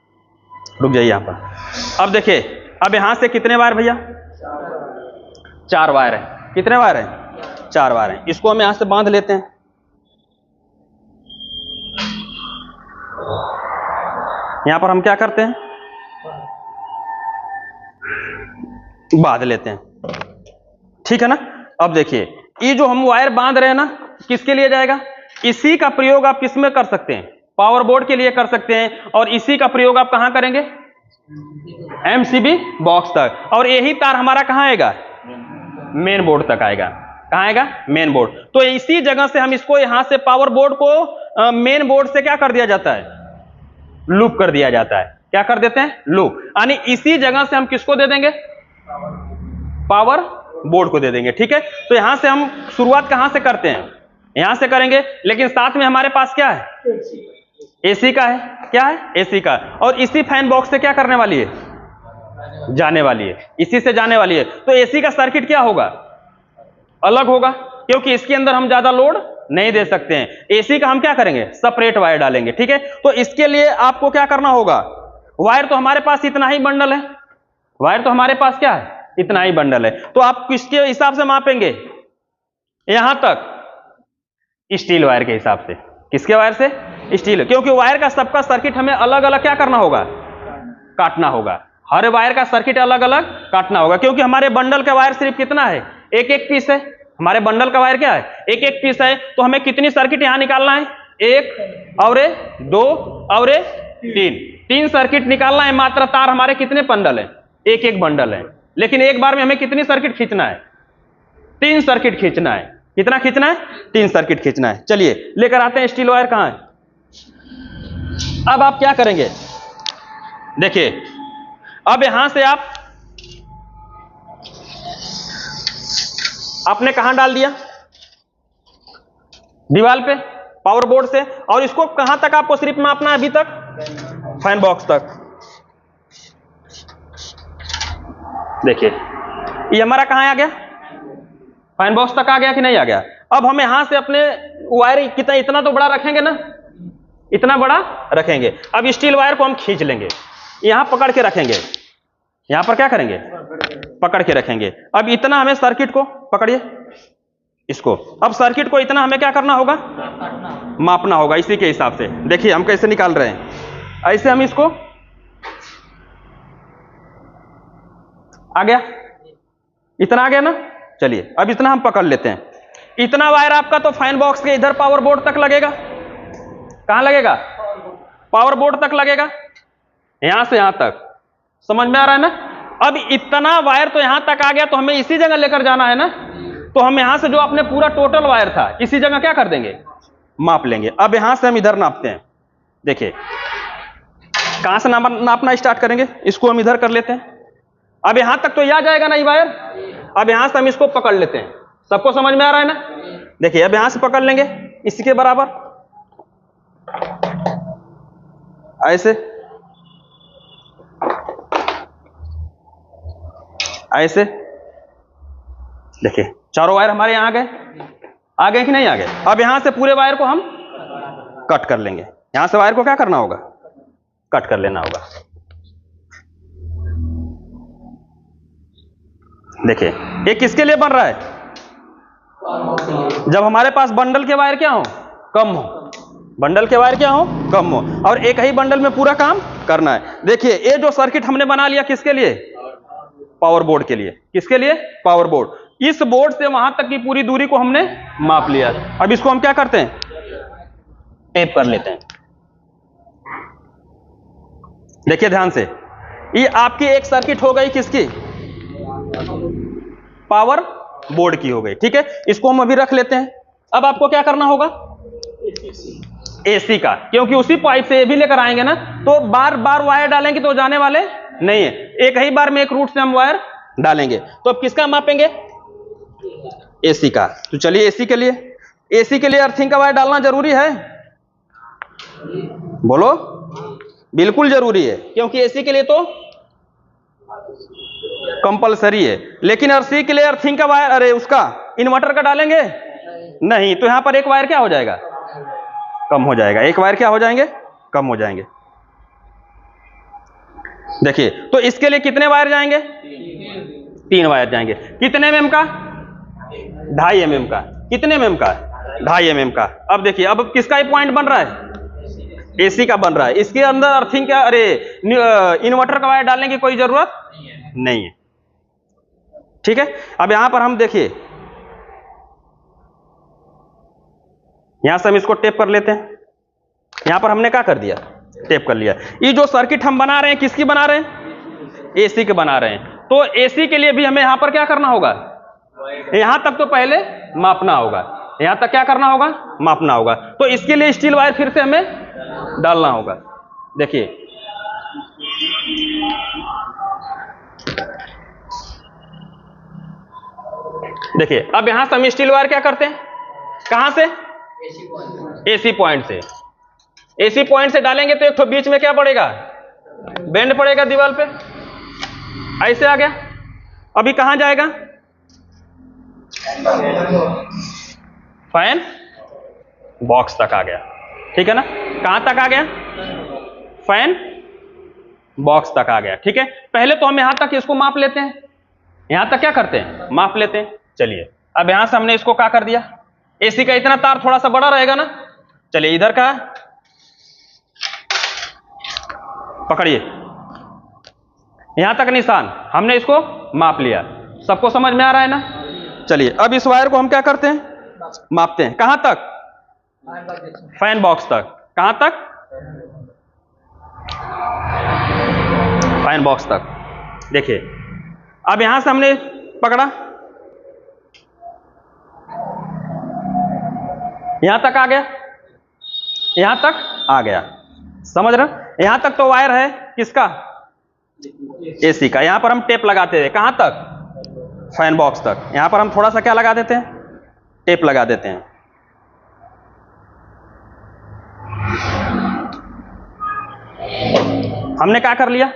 रुक जाइए यहां पर। अब देखिए, अब यहां से कितने वायर भैया? 4 वायर है। कितने वायर है? 4 वायर है। इसको हम यहां से बांध लेते हैं। यहां पर हम क्या करते हैं? बांध लेते हैं। ठीक है ना। अब देखिए, ये जो हम वायर बांध रहे हैं ना, किसके लिए जाएगा? इसी का प्रयोग आप किस में कर सकते हैं? पावर बोर्ड के लिए कर सकते हैं। और इसी का प्रयोग आप कहां करेंगे? एमसीबी बॉक्स तक। और यही तार हमारा कहां आएगा? मेन बोर्ड तक आएगा। कहां आएगा? Main board. तो इसी जगह से हम इसको, यहां से पावर बोर्ड को मेन बोर्ड से क्या कर दिया जाता है? लूप कर दिया जाता है। क्या कर देते हैं? लूप। यानी इसी जगह से हम किसको दे देंगे? पावर बोर्ड को दे देंगे। ठीक है, तो यहां से हम शुरुआत कहां से करते हैं? यहां से करेंगे, लेकिन साथ में हमारे पास क्या है? एसी का है। क्या है? एसी का। और इसी फैन बॉक्स से क्या करने वाली है? जाने वाली है। इसी से जाने वाली है। तो एसी का सर्किट क्या होगा? अलग होगा, क्योंकि इसके अंदर हम ज्यादा लोड नहीं दे सकते हैं। एसी का हम क्या करेंगे? सेपरेट वायर डालेंगे। ठीक है, तो इसके लिए आपको क्या करना होगा? वायर तो हमारे पास इतना ही बंडल है। वायर तो हमारे पास क्या है? इतना ही बंडल है। तो आप किसके हिसाब से मापेंगे? यहां तक स्टील वायर के हिसाब से। किसके वायर से? स्टील। क्योंकि वायर का सबका सर्किट हमें अलग अलग क्या करना होगा? काटना होगा। हर वायर का सर्किट अलग अलग काटना होगा, क्योंकि हमारे बंडल का वायर सिर्फ कितना है? एक एक पीस है। हमारे बंडल का वायर क्या है? एक एक पीस है। तो हमें कितनी सर्किट यहां निकालना है? 1 और 2 और 3। 3 सर्किट निकालना है। मात्र तार हमारे कितने बंडल है? एक एक बंडल है। लेकिन एक बार में हमें कितनी सर्किट खींचना है? 3 सर्किट खींचना है। कितना खींचना है? 3 सर्किट खींचना है। चलिए लेकर आते हैं स्टील वायर। कहां है? अब आप क्या करेंगे? देखिए, अब यहां से आपने कहां डाल दिया? दीवार पे, पावर बोर्ड से। और इसको कहां तक आपको सिर्फ मापना है अभी तक? फैन बॉक्स तक। देखिए, ये हमारा कहां आ गया? फैन बॉक्स तक आ गया कि नहीं आ गया? अब हम यहां से अपने वायर कितना, इतना तो बड़ा रखेंगे ना, इतना बड़ा रखेंगे। अब स्टील वायर को हम खींच लेंगे, यहां पकड़ के रखेंगे। यहां पर क्या करेंगे? पकड़ के रखेंगे। अब इतना हमें सर्किट को पकड़िए, इसको। अब सर्किट को इतना हमें क्या करना होगा? मापना होगा इसी के हिसाब से। देखिए हम कैसे निकाल रहे हैं। ऐसे हम इसको, आ गया, इतना आ गया ना। चलिए अब इतना हम पकड़ लेते हैं। इतना वायर आपका तो फैन बॉक्स के इधर पावर बोर्ड तक लगेगा। कहां लगेगा? पावर बोर्ड तक लगेगा, यहां से यहां तक। समझ में आ रहा है ना? अब इतना वायर तो यहां तक आ गया, तो हमें इसी जगह लेकर जाना है ना। तो हम यहां से जो अपने पूरा टोटल वायर था, इसी जगह क्या कर देंगे? माप लेंगे। अब यहां से हम इधर नापते हैं। देखिए कहां से नापना स्टार्ट करेंगे? इसको हम इधर कर लेते हैं। अब यहां तक तो ये आ जाएगा ना ये वायर। अब यहां से हम इसको पकड़ लेते हैं। सबको समझ में आ रहा है ना? देखिए अब यहां से पकड़ लेंगे इसी के बराबर, ऐसे ऐसे। देखिए चारों वायर हमारे यहां आ गए। आ गए कि नहीं आ गए? अब यहां से पूरे वायर को हम कट कर लेंगे। यहां से वायर को क्या करना होगा? कट कर लेना होगा। देखिए ये किसके लिए बन रहा है? जब हमारे पास बंडल के वायर क्या हो? कम हो। बंडल के वायर क्या हो? कम हो, और एक ही बंडल में पूरा काम करना है। देखिए ये जो सर्किट हमने बना लिया किसके लिए? पावर बोर्ड के लिए। किसके लिए? Power board. इस बोर्ड से वहां तक की पूरी दूरी को हमने माप लिया। अब इसको हम क्या करते हैं? टेप कर लेते हैं। देखिए ध्यान से, ये आपकी एक सर्किट हो गई किसकी? पावर बोर्ड की हो गई। ठीक है, इसको हम अभी रख लेते हैं। अब आपको क्या करना होगा? एसी का, क्योंकि उसी पाइप से ये भी लेकर आएंगे ना, तो बार बार वायर डालेंगे तो जाने वाले नहीं है। एक ही बार में एक रूट से हम वायर डालेंगे। तो अब किसका मापेंगे? एसी का। तो चलिए एसी के लिए अर्थिंग का वायर डालना जरूरी है? बोलो, बिल्कुल जरूरी है, क्योंकि एसी के लिए तो कंपलसरी है। लेकिन आरसी के लिए अर्थिंग का वायर, अरे उसका इन्वर्टर का डालेंगे नहीं, तो यहां पर एक वायर क्या हो जाएगा? कम हो जाएगा। एक वायर क्या हो जाएंगे? कम हो जाएंगे। देखिए तो इसके लिए कितने वायर जाएंगे? 3 वायर जाएंगे। कितने mm का? 2.5 mm का। कितने mm का? 2.5 mm का। अब देखिए, अब किसका पॉइंट बन रहा है? एसी का बन रहा है। इसके अंदर अर्थिंग का, अरे इन्वर्टर का वायर डालने की कोई जरूरत नहीं है। ठीक है, अब यहां पर हम देखिए, यहां से हम इसको टेप कर लेते हैं। यहां पर हमने क्या कर दिया? टेप कर लिया। ये जो सर्किट हम बना रहे हैं किसकी बना रहे हैं? एसी के बना रहे हैं। तो एसी के लिए भी हमें यहां पर क्या करना होगा? यहां तक तो पहले मापना होगा। यहां तक क्या करना होगा? मापना होगा। तो इसके लिए स्टील वायर फिर से हमें डालना होगा। देखिए देखिए, अब यहां से हम स्टील वायर क्या करते हैं? कहां से? एसी पॉइंट से। एसी पॉइंट से डालेंगे तो एक तो बीच में क्या पड़ेगा? बेंड पड़ेगा दीवार पे। ऐसे आ गया। अभी कहां जाएगा? फैन बॉक्स तक आ गया। ठीक है ना? कहां तक आ गया? फैन बॉक्स तक आ गया। ठीक है, पहले तो हम यहां तक इसको माप लेते हैं। यहां तक क्या करते हैं? माप लेते हैं। चलिए, अब यहां से हमने इसको क्या कर दिया? एसी का इतना तार थोड़ा सा बड़ा रहेगा ना। चलिए इधर का पकड़िए, यहां तक निशान हमने इसको माप लिया। सबको समझ में आ रहा है ना? चलिए अब इस वायर को हम क्या करते हैं? मापते हैं। कहां तक? फैन बॉक्स तक। कहां तक? फैन बॉक्स तक। देखिए अब यहां से हमने पकड़ा, यहां तक आ गया, यहां तक आ गया। समझ रहे? यहां तक तो वायर है किसका? एसी का। यहां पर हम टेप लगाते थे। कहां तक? फैन बॉक्स तक। यहां पर हम थोड़ा सा क्या लगा देते हैं? टेप लगा देते हैं। हमने क्या कर लिया?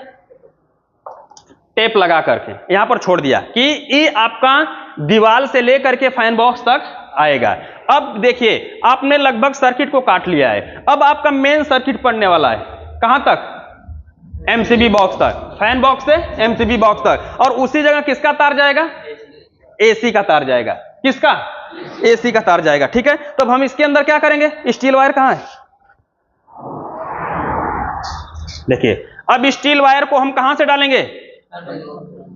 टेप लगा करके यहां पर छोड़ दिया कि ये आपका दीवार से लेकर के फैन बॉक्स तक आएगा। अब देखिए, आपने लगभग सर्किट को काट लिया है। अब आपका मेन सर्किट पड़ने वाला है कहां तक? एमसीबी बॉक्स तक। फैन बॉक्स से एमसीबी बॉक्स तक। और उसी जगह किसका तार जाएगा? एसी का तार जाएगा। किसका? एसी का तार जाएगा। ठीक है, तो अब हम इसके अंदर क्या करेंगे? स्टील वायर कहां है? देखिए अब स्टील वायर को हम कहां से डालेंगे?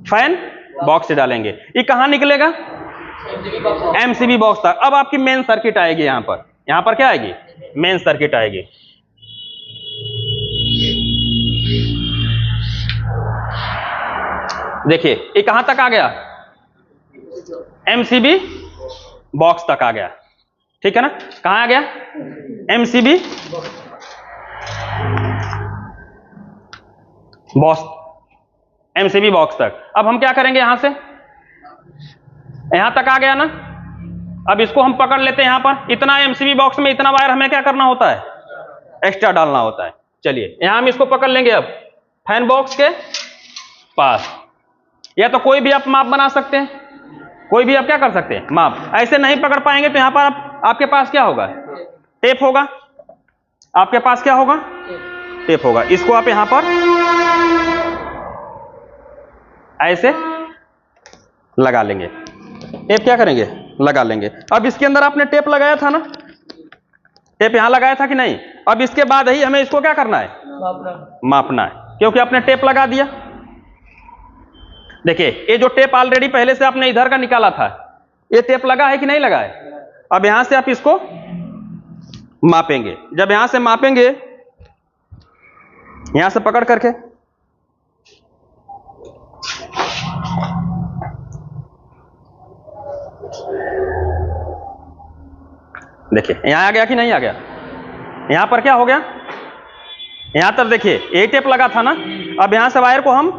फैन बॉक्स से डालेंगे। ये कहां निकलेगा? एमसीबी बॉक्स तक। अब आपकी मेन सर्किट आएगी यहां पर। यहां पर क्या आएगी? मेन सर्किट आएगी। देखिए ये कहां तक आ गया? एमसीबी बॉक्स तक आ गया। ठीक है ना? कहां आ गया? एमसीबी बॉक्स, एमसीबी बॉक्स तक। अब हम क्या करेंगे? यहां से यहां तक आ गया ना। अब इसको हम पकड़ लेते हैं। यहां पर इतना एमसीबी बॉक्स में इतना वायर हमें क्या करना होता है? एक्स्ट्रा डालना होता है। चलिए यहां हम इसको पकड़ लेंगे। अब फैन बॉक्स के पास, या तो कोई भी आप माप बना सकते हैं। कोई भी आप क्या कर सकते हैं, माप। ऐसे नहीं पकड़ पाएंगे तो यहां पर आपके पास क्या होगा, टेप होगा। आपके पास क्या होगा, टेप होगा। इसको आप यहां पर ऐसे लगा लेंगे, टेप क्या करेंगे, लगा लेंगे। अब इसके अंदर आपने टेप लगाया था ना, टेप यहां लगाया था कि नहीं। अब इसके बाद ही हमें इसको क्या करना है, मापना है, क्योंकि आपने टेप लगा दिया। देखिए ये जो टेप ऑलरेडी पहले से आपने इधर का निकाला था, ये टेप लगा है कि नहीं लगा है। अब यहां से आप इसको मापेंगे। जब यहां से मापेंगे, यहां से पकड़ करके देखिए यहां आ गया कि नहीं आ गया। यहां पर क्या हो गया, यहां तक देखिए ये टेप लगा था ना। अब यहां से वायर को हम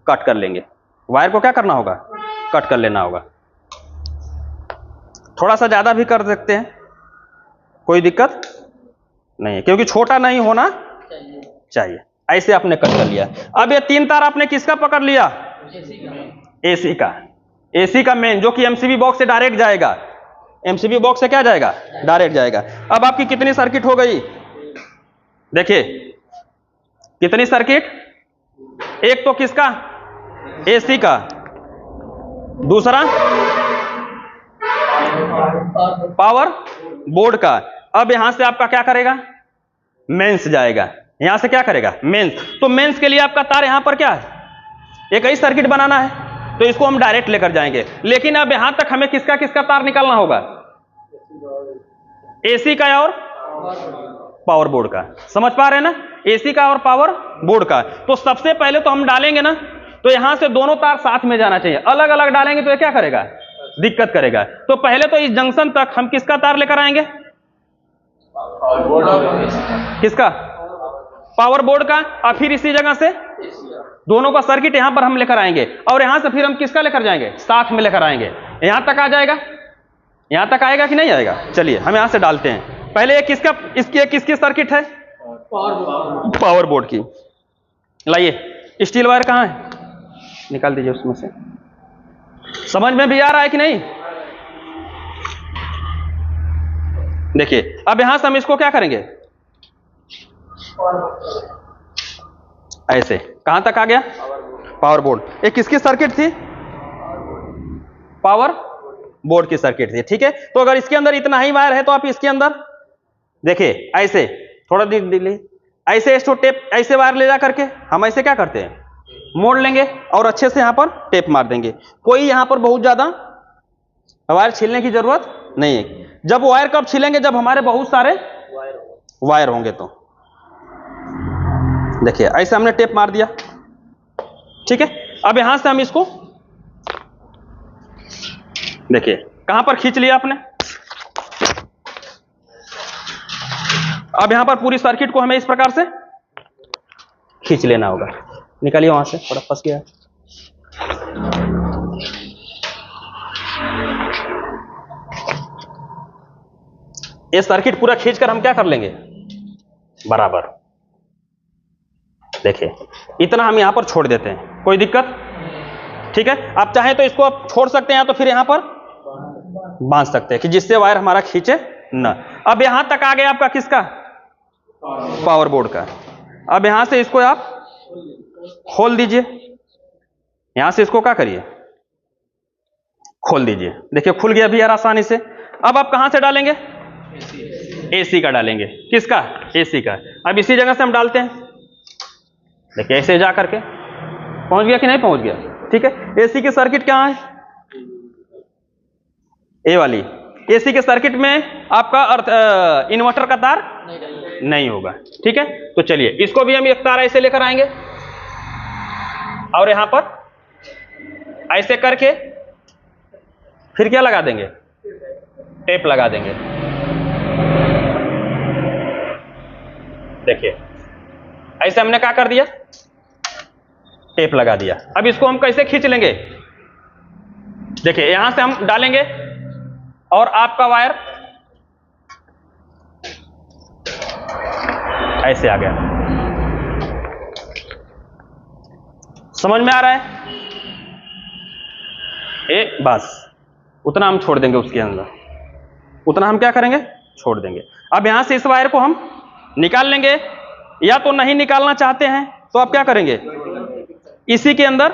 कट कर लेंगे। वायर को क्या करना होगा, कट कर लेना होगा। थोड़ा सा ज्यादा भी कर सकते हैं, कोई दिक्कत नहीं है, क्योंकि छोटा नहीं होना चाहिए। ऐसे आपने कट कर लिया। अब ये 3 तार आपने किसका पकड़ लिया, एसी का। एसी का मेन, जो कि एमसीबी बॉक्स से डायरेक्ट जाएगा। एमसीबी बॉक्स से क्या जाएगा, डायरेक्ट जाएगा। अब आपकी कितनी सर्किट हो गई, देखिए कितनी सर्किट, एक तो किसका, एसी का, दूसरा पावर बोर्ड का। अब यहां से आपका क्या करेगा, मेंस जाएगा। यहां से क्या करेगा, मेंस। तो मेंस के लिए आपका तार यहां पर क्या है, एक ही सर्किट बनाना है, तो इसको हम डायरेक्ट लेकर जाएंगे। लेकिन अब यहां तक हमें किसका किसका तार निकालना होगा, एसी का और पावर बोर्ड का। समझ पा रहे हैं ना, एसी का और पावर बोर्ड का। तो सबसे पहले तो हम डालेंगे ना, तो यहां से दोनों तार साथ में जाना चाहिए। अलग अलग डालेंगे तो ये क्या करेगा, दिक्कत करेगा। तो पहले तो इस जंक्शन तक हम किसका तार लेकर आएंगे, किसका, पावर बोर्ड का। और फिर इसी जगह से दोनों का सर्किट यहां पर हम लेकर आएंगे, और यहां से फिर हम किसका लेकर जाएंगे, साथ में लेकर आएंगे। यहां तक आ जाएगा, यहां तक आएगा कि नहीं आएगा। चलिए हम यहां से डालते हैं। पहले ये किसका, इसकी किसकी सर्किट है, पावर बोर्ड की। लाइए स्टील वायर कहां है, निकाल दीजिए उसमें से। समझ में भी आ रहा है कि नहीं। देखिए अब यहां से हम इसको क्या करेंगे, ऐसे। कहां तक आ गया, पावर बोर्ड। एक किसकी सर्किट थी, पावर बोर्ड की सर्किट थी, ठीक है। तो अगर इसके अंदर इतना ही वायर है तो आप इसके अंदर देखिए ऐसे थोड़ा दिल्ली ऐसे इसको टेप, ऐसे वायर ले जा करके हम ऐसे क्या करते हैं, मोड़ लेंगे और अच्छे से यहां पर टेप मार देंगे। कोई यहां पर बहुत ज्यादा वायर छीलने की जरूरत नहीं है। जब वायर कब छीलेंगे, जब हमारे बहुत सारे वायर होंगे। तो देखिए ऐसे हमने टेप मार दिया, ठीक है। अब यहां से हम इसको देखिए कहां पर खींच लिया आपने। अब यहां पर पूरी सर्किट को हमें इस प्रकार से खींच लेना होगा। निकालिए वहां से, थोड़ा फंस गया। ये सर्किट पूरा खींचकर हम क्या कर लेंगे, बराबर। देखिए इतना हम यहां पर छोड़ देते हैं, कोई दिक्कत, ठीक है। आप चाहें तो इसको आप छोड़ सकते हैं, तो फिर यहां पर बांध सकते हैं कि जिससे वायर हमारा खींचे ना। अब यहां तक आ गया आपका किसका, पावर बोर्ड का। अब यहां से इसको आप खोल दीजिए, यहां से इसको क्या करिए, खोल दीजिए। देखिए खुल गया भी यार आसानी से। अब आप कहां से डालेंगे, एसी का डालेंगे। किसका, एसी का। अब इसी जगह से हम डालते हैं। देखिए ऐसे जा करके पहुंच गया कि नहीं पहुंच गया, ठीक है। एसी की सर्किट कहां है, ए वाली। एसी के सर्किट में आपका इन्वर्टर का तार नहीं होगा, ठीक है। तो चलिए इसको भी हम एक तार ऐसे लेकर आएंगे और यहां पर ऐसे करके फिर क्या लगा देंगे, टेप लगा देंगे। देखिए ऐसे हमने क्या कर दिया, टेप लगा दिया। अब इसको हम कैसे खींच लेंगे, देखिए यहां से हम डालेंगे और आपका वायर ऐसे आ गया। समझ में आ रहा है। बस उतना हम छोड़ देंगे उसके अंदर, उतना हम क्या करेंगे, छोड़ देंगे। अब यहां से इस वायर को हम निकाल लेंगे, या तो नहीं निकालना चाहते हैं तो आप क्या करेंगे, इसी के अंदर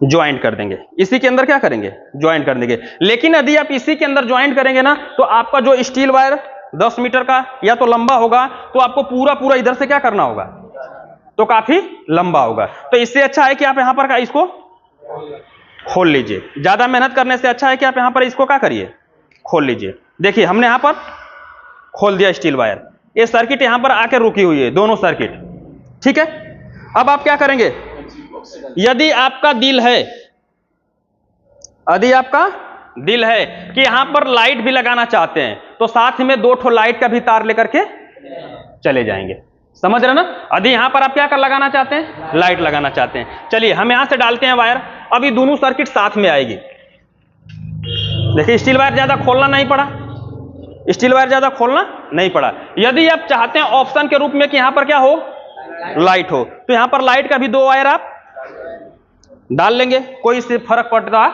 ज्वाइंट कर देंगे, इसी के अंदर क्या करेंगे, ज्वाइंट कर देंगे। लेकिन यदि आप इसी के अंदर ज्वाइंट करेंगे ना, तो आपका जो स्टील वायर 10 मीटर का या तो लंबा होगा, तो आपको पूरा पूरा इधर से क्या करना होगा, तो काफी लंबा होगा। तो इससे अच्छा है कि आप यहां पर इसको खोल लीजिए, ज्यादा मेहनत करने से अच्छा है कि आप यहां पर इसको क्या करिए, खोल लीजिए। देखिए हमने यहां पर खोल दिया स्टील वायर, ये सर्किट यहां पर आकर रुकी हुई है, दोनों सर्किट, ठीक है। अब आप क्या करेंगे, यदि आपका दिल है, यदि आपका दिल है कि यहां पर लाइट भी लगाना चाहते हैं, तो साथ में 2 ठो लाइट का भी तार लेकर के चले जाएंगे, समझ रहे ना। यदि यहां पर आप क्या कर लगाना चाहते हैं, लाइट लगाना चाहते हैं, चलिए हम यहां से डालते हैं वायर। अभी दोनों सर्किट साथ में आएगी। देखिए स्टील वायर ज्यादा खोलना नहीं पड़ा, स्टील वायर ज्यादा खोलना नहीं पड़ा। यदि आप चाहते हैं ऑप्शन के रूप में कि यहां पर क्या हो, लाइट हो, तो यहां पर लाइट का भी 2 वायर आप डाल लेंगे, कोई इससे फर्क पड़ता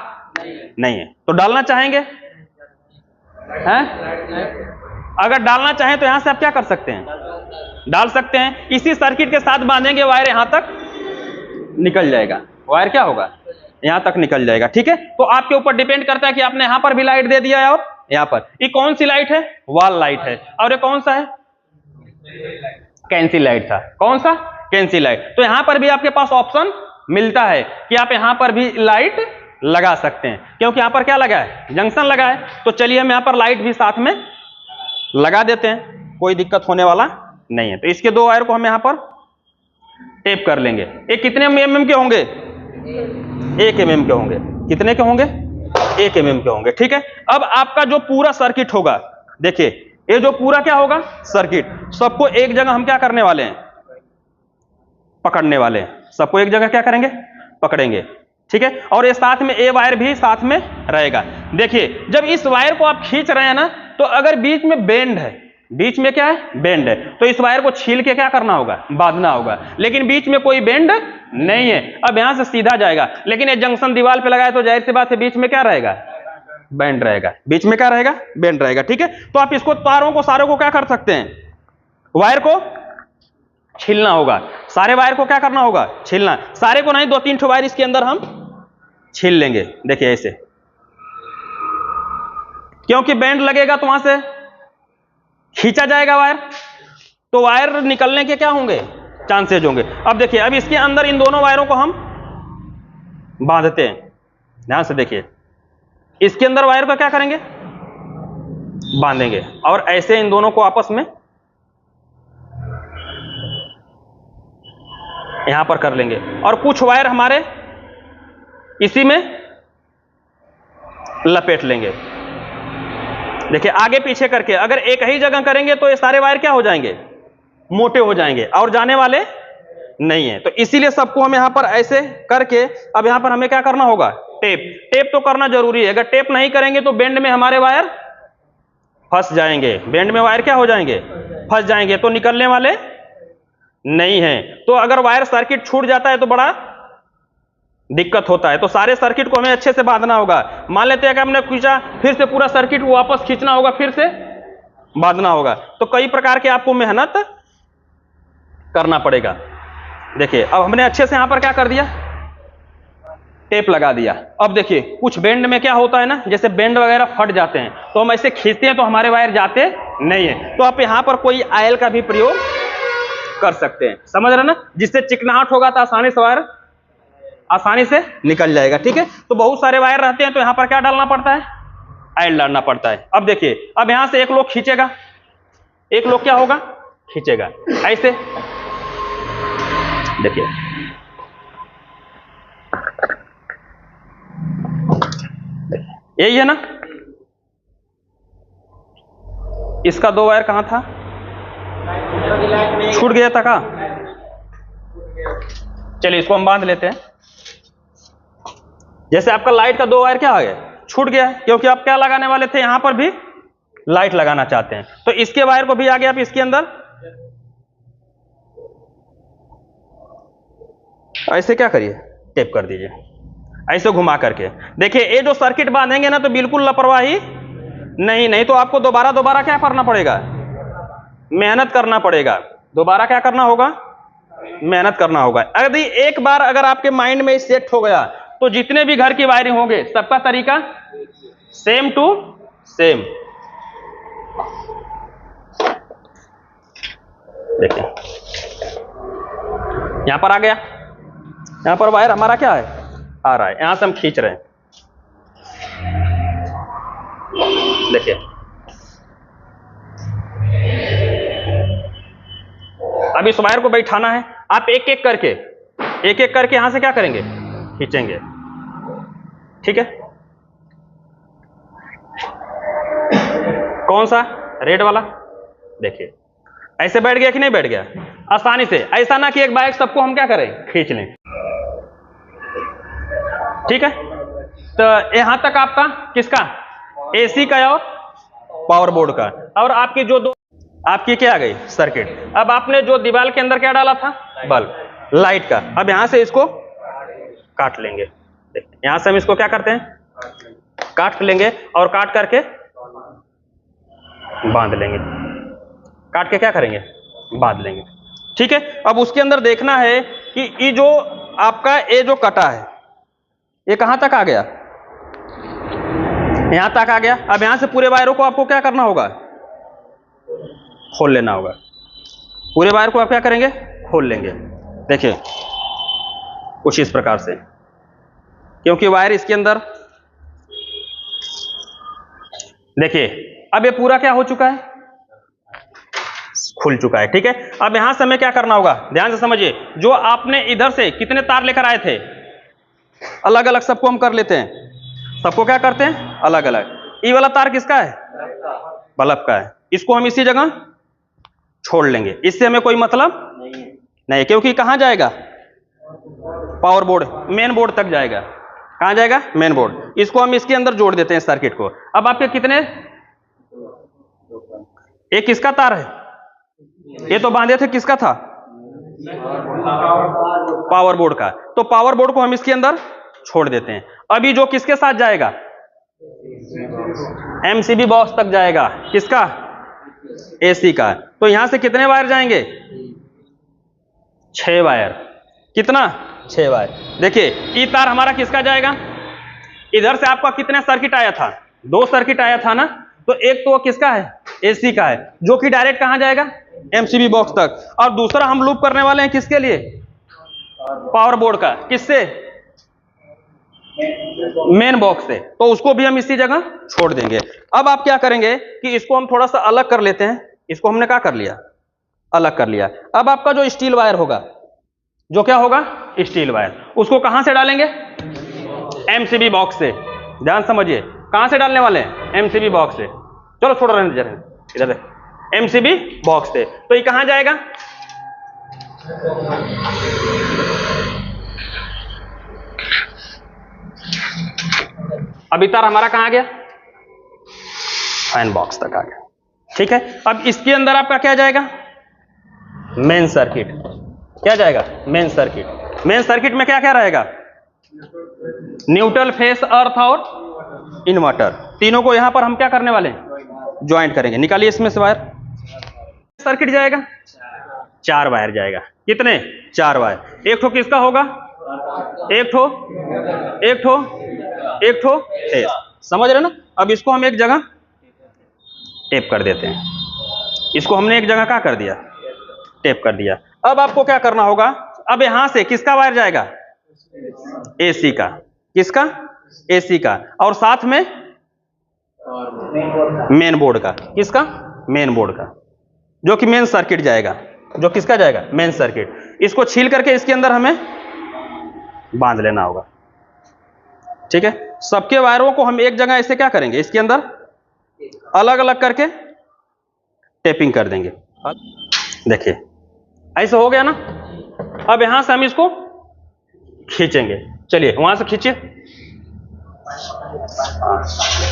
नहीं है। तो डालना चाहेंगे हैं, अगर डालना चाहें तो यहां से आप क्या कर सकते हैं, डाल सकते हैं। इसी सर्किट के साथ बांधेंगे, वायर यहां तक निकल जाएगा, वायर क्या होगा, यहां तक निकल जाएगा, ठीक है। तो आपके ऊपर डिपेंड करता है कि आपने यहां पर भी लाइट दे दिया है और यहां पर। ये कौन सी लाइट है, वॉल लाइट है, और ये कौन सा है, कैंसिल लाइट था, कौन सा, कैंसिल लाइट। तो यहां पर भी आपके पास ऑप्शन मिलता है कि आप यहां पर भी लाइट लगा सकते हैं, क्योंकि यहां पर क्या लगा है, जंक्शन लगा है। तो चलिए हम यहां पर लाइट भी साथ में लगा देते हैं, कोई दिक्कत होने वाला नहीं है। तो इसके 2 वायर को हम यहां पर टेप कर लेंगे। ये कितने mm के होंगे, 1 mm के होंगे, कितने के होंगे, 1 mm के होंगे, ठीक है। अब आपका जो पूरा सर्किट होगा, देखिए ये जो पूरा क्या होगा सर्किट, सबको एक जगह हम क्या करने वाले हैं, पकड़ने वाले हैं, सबको एक जगह क्या करेंगे, पकड़ेंगे, ठीक है। और ये साथ में ए वायर भी साथ में रहेगा। देखिए जब इस वायर को आप खींच रहे हैं ना, तो अगर बीच में बेंड है, बीच में क्या है, बेंड है, तो इस वायर को छील के क्या करना होगा, बांधना होगा। लेकिन बीच में कोई बेंड नहीं है, अब यहां से सीधा जाएगा। लेकिन ये जंक्शन दीवार पे लगाए तो जाहिर सी बात है बीच में क्या रहेगा, बेंड रहेगा, बीच में क्या रहेगा, बेंड रहेगा, ठीक है। तो आप इसको तारों को सारे को क्या कर सकते हैं, वायर को छीलना होगा, सारे वायर को क्या करना होगा, छीलना। सारे को नहीं, 2-3 ठो वायर इसके अंदर हम छील लेंगे। देखिए ऐसे, क्योंकि बेंड लगेगा तो वहां से खींचा जाएगा वायर, तो वायर निकलने के क्या होंगे, चांसेज होंगे। अब देखिए, अब इसके अंदर इन दोनों वायरों को हम बांधते हैं, ध्यान से देखिए, इसके अंदर वायर को क्या करेंगे, बांधेंगे, और ऐसे इन दोनों को आपस में यहां पर कर लेंगे। और कुछ वायर हमारे इसी में लपेट लेंगे। देखिए आगे पीछे करके, अगर एक ही जगह करेंगे तो ये सारे वायर क्या हो जाएंगे, मोटे हो जाएंगे और जाने वाले नहीं है। तो इसीलिए सबको हम यहां पर ऐसे करके, अब यहां पर हमें क्या करना होगा, टेप तो करना जरूरी है। अगर टेप नहीं करेंगे तो बेंड में हमारे वायर फंस जाएंगे, बेंड में वायर क्या हो जाएंगे, फंस जाएंगे, तो निकलने वाले नहीं है। तो अगर वायर सर्किट छूट जाता है तो बड़ा दिक्कत होता है। तो सारे सर्किट को हमें अच्छे से बांधना होगा। मान लेते हैं कि हमने खींचा, फिर से पूरा सर्किट को वापस खींचना होगा, फिर से बांधना होगा, तो कई प्रकार के आपको मेहनत करना पड़ेगा। देखिए अब हमने अच्छे से यहां पर क्या कर दिया, टेप लगा दिया। अब देखिए कुछ बेंड में क्या होता है ना, जैसे बेंड वगैरह फट जाते हैं, तो हम ऐसे खींचते हैं तो हमारे वायर जाते नहीं है। तो आप यहां पर कोई ऑयल का भी प्रयोग कर सकते हैं, समझ रहे ना, जिससे चिकनाहट होगा तो आसानी से वायर आसानी से निकल जाएगा, ठीक है। तो बहुत सारे वायर रहते हैं, तो यहां पर क्या डालना पड़ता है, ऑयल डालना पड़ता है। अब देखिए, अब यहां से एक लोग खींचेगा, एक लोग क्या होगा, खींचेगा ऐसे। देखिए यही है ना, इसका 2 वायर कहां था, छूट गया था का, चलिए इसको हम बांध लेते हैं। जैसे आपका लाइट का 2 वायर क्या हो गया, छूट गया है, क्योंकि आप क्या लगाने वाले थे, यहां पर भी लाइट लगाना चाहते हैं। तो इसके वायर को भी आगे आप इसके अंदर ऐसे क्या करिए, टेप कर दीजिए। ऐसे घुमा करके। देखिए ये जो सर्किट बांधेंगे ना तो बिल्कुल लापरवाही नहीं तो आपको दोबारा क्या करना पड़ेगा, मेहनत करना पड़ेगा। दोबारा क्या करना होगा, मेहनत करना होगा। यदि एक बार अगर आपके माइंड में सेट हो गया तो जितने भी घर की वायरिंग होंगे सबका तरीका सेम टू सेम। देखिए यहां पर आ गया, यहां पर वायर हमारा क्या है, आ रहा है, यहां से हम खींच रहे हैं। देखिए अब इस वायर को बैठाना है, आप एक एक करके यहां से क्या करेंगे, खींचेंगे। ठीक है, कौन सा, रेड वाला। देखिए ऐसे बैठ गया कि नहीं बैठ गया, आसानी से। ऐसा ना कि एक बाइक सबको हम क्या करें, खींच लें। ठीक है, तो यहां तक आपका किसका, एसी का और पावर बोर्ड का। और आपकी जो दो आपकी क्या आ गई, सर्किट। अब आपने जो दीवार के अंदर क्या डाला था, बल्ब, लाइट का। अब यहां से इसको काट लेंगे। यहां से हम इसको क्या करते हैं, काट लेंगे और काट करके बांध लेंगे। काट के क्या करेंगे, बांध लेंगे। ठीक है, अब उसके अंदर देखना है कि ये जो आपका ये जो कटा है ये कहां तक आ गया, यहां तक आ गया। अब यहां से पूरे वायरों को आपको क्या करना होगा, खोल लेना होगा। पूरे वायर को आप क्या करेंगे, खोल लेंगे। देखिए कुछ इस प्रकार से, क्योंकि वायर इसके अंदर, देखिए अब ये पूरा क्या हो चुका है, खुल चुका है। ठीक है, अब यहां से हमें क्या करना होगा, ध्यान से समझिए। जो आपने इधर से कितने तार लेकर आए थे, अलग अलग सबको हम कर लेते हैं। सबको क्या करते हैं, अलग अलग। ये वाला तार किसका है, बल्ब का है। इसको हम इसी जगह छोड़ लेंगे, इससे हमें कोई मतलब नहीं, क्योंकि कहां जाएगा, पावर बोर्ड, मेन बोर्ड तक जाएगा। कहां जाएगा, मेन बोर्ड। इसको हम इसके अंदर जोड़ देते हैं सर्किट को। अब आपके कितने, एक किसका तार है, ये तो बांधे थे, किसका था, पावर बोर्ड का। तो पावर बोर्ड को हम इसके अंदर छोड़ देते हैं। अभी जो किसके साथ जाएगा, एमसीबी बॉक्स तक जाएगा, किसका, एसी का। तो यहां से कितने वायर जाएंगे, 6 वायर। कितना, 6 वायर। देखिए ये तार हमारा किसका जाएगा, इधर से आपका कितने सर्किट आया था, 2 सर्किट आया था ना। तो एक तो किसका है, एसी का है, जो कि डायरेक्ट कहां जाएगा, एमसीबी बॉक्स तक। और दूसरा हम लूप करने वाले हैं किसके लिए, पावर बोर्ड का। किससे, मेन बॉक्स से। तो उसको भी हम इसी जगह छोड़ देंगे। अब आप क्या करेंगे कि इसको हम थोड़ा सा अलग कर लेते हैं। इसको हमने क्या कर लिया, अलग कर लिया। अब आपका जो स्टील वायर होगा, जो क्या होगा, स्टील वायर, उसको कहां से डालेंगे, एमसीबी बॉक्स से। ध्यान समझिए, कहां से डालने वाले हैं, एमसीबी बॉक्स से। चलो छोड़ रहे हैं इधर, एमसीबी बॉक्स से। तो ये कहां जाएगा, अभी तार हमारा कहां गया, फैन बॉक्स तक आ गया। ठीक है, अब इसके अंदर आपका क्या जाएगा, मेन सर्किट। क्या जाएगा, मेन सर्किट। मेन सर्किट में क्या क्या रहेगा, न्यूट्रल, फेस, अर्थ और इन्वर्टर। तीनों को यहां पर हम क्या करने वाले हैं, ज्वाइंट करेंगे। निकालिए इसमें से वायर। सर्किट जाएगा, 4 वायर जाएगा। कितने, 4 वायर। एक ठो किसका होगा, एक ठो फेस। समझ रहे ना। अब इसको हम एक जगह टेप कर देते हैं। इसको हमने एक जगह क्या कर दिया, टेप कर दिया। अब आपको क्या करना होगा, अब यहां से किसका वायर जाएगा, एसी का। किसका, एसी का। और साथ में मेन बोर्ड का। किसका, मेन बोर्ड का, जो कि मेन सर्किट जाएगा। जो किसका जाएगा, मेन सर्किट। इसको छील करके इसके अंदर हमें बांध लेना होगा। ठीक है, सबके वायरों को हम एक जगह ऐसे क्या करेंगे, इसके अंदर अलग अलग करके टेपिंग कर देंगे। देखिए ऐसे हो गया ना। अब यहां से हम इसको खींचेंगे। चलिए वहां से खींचिए,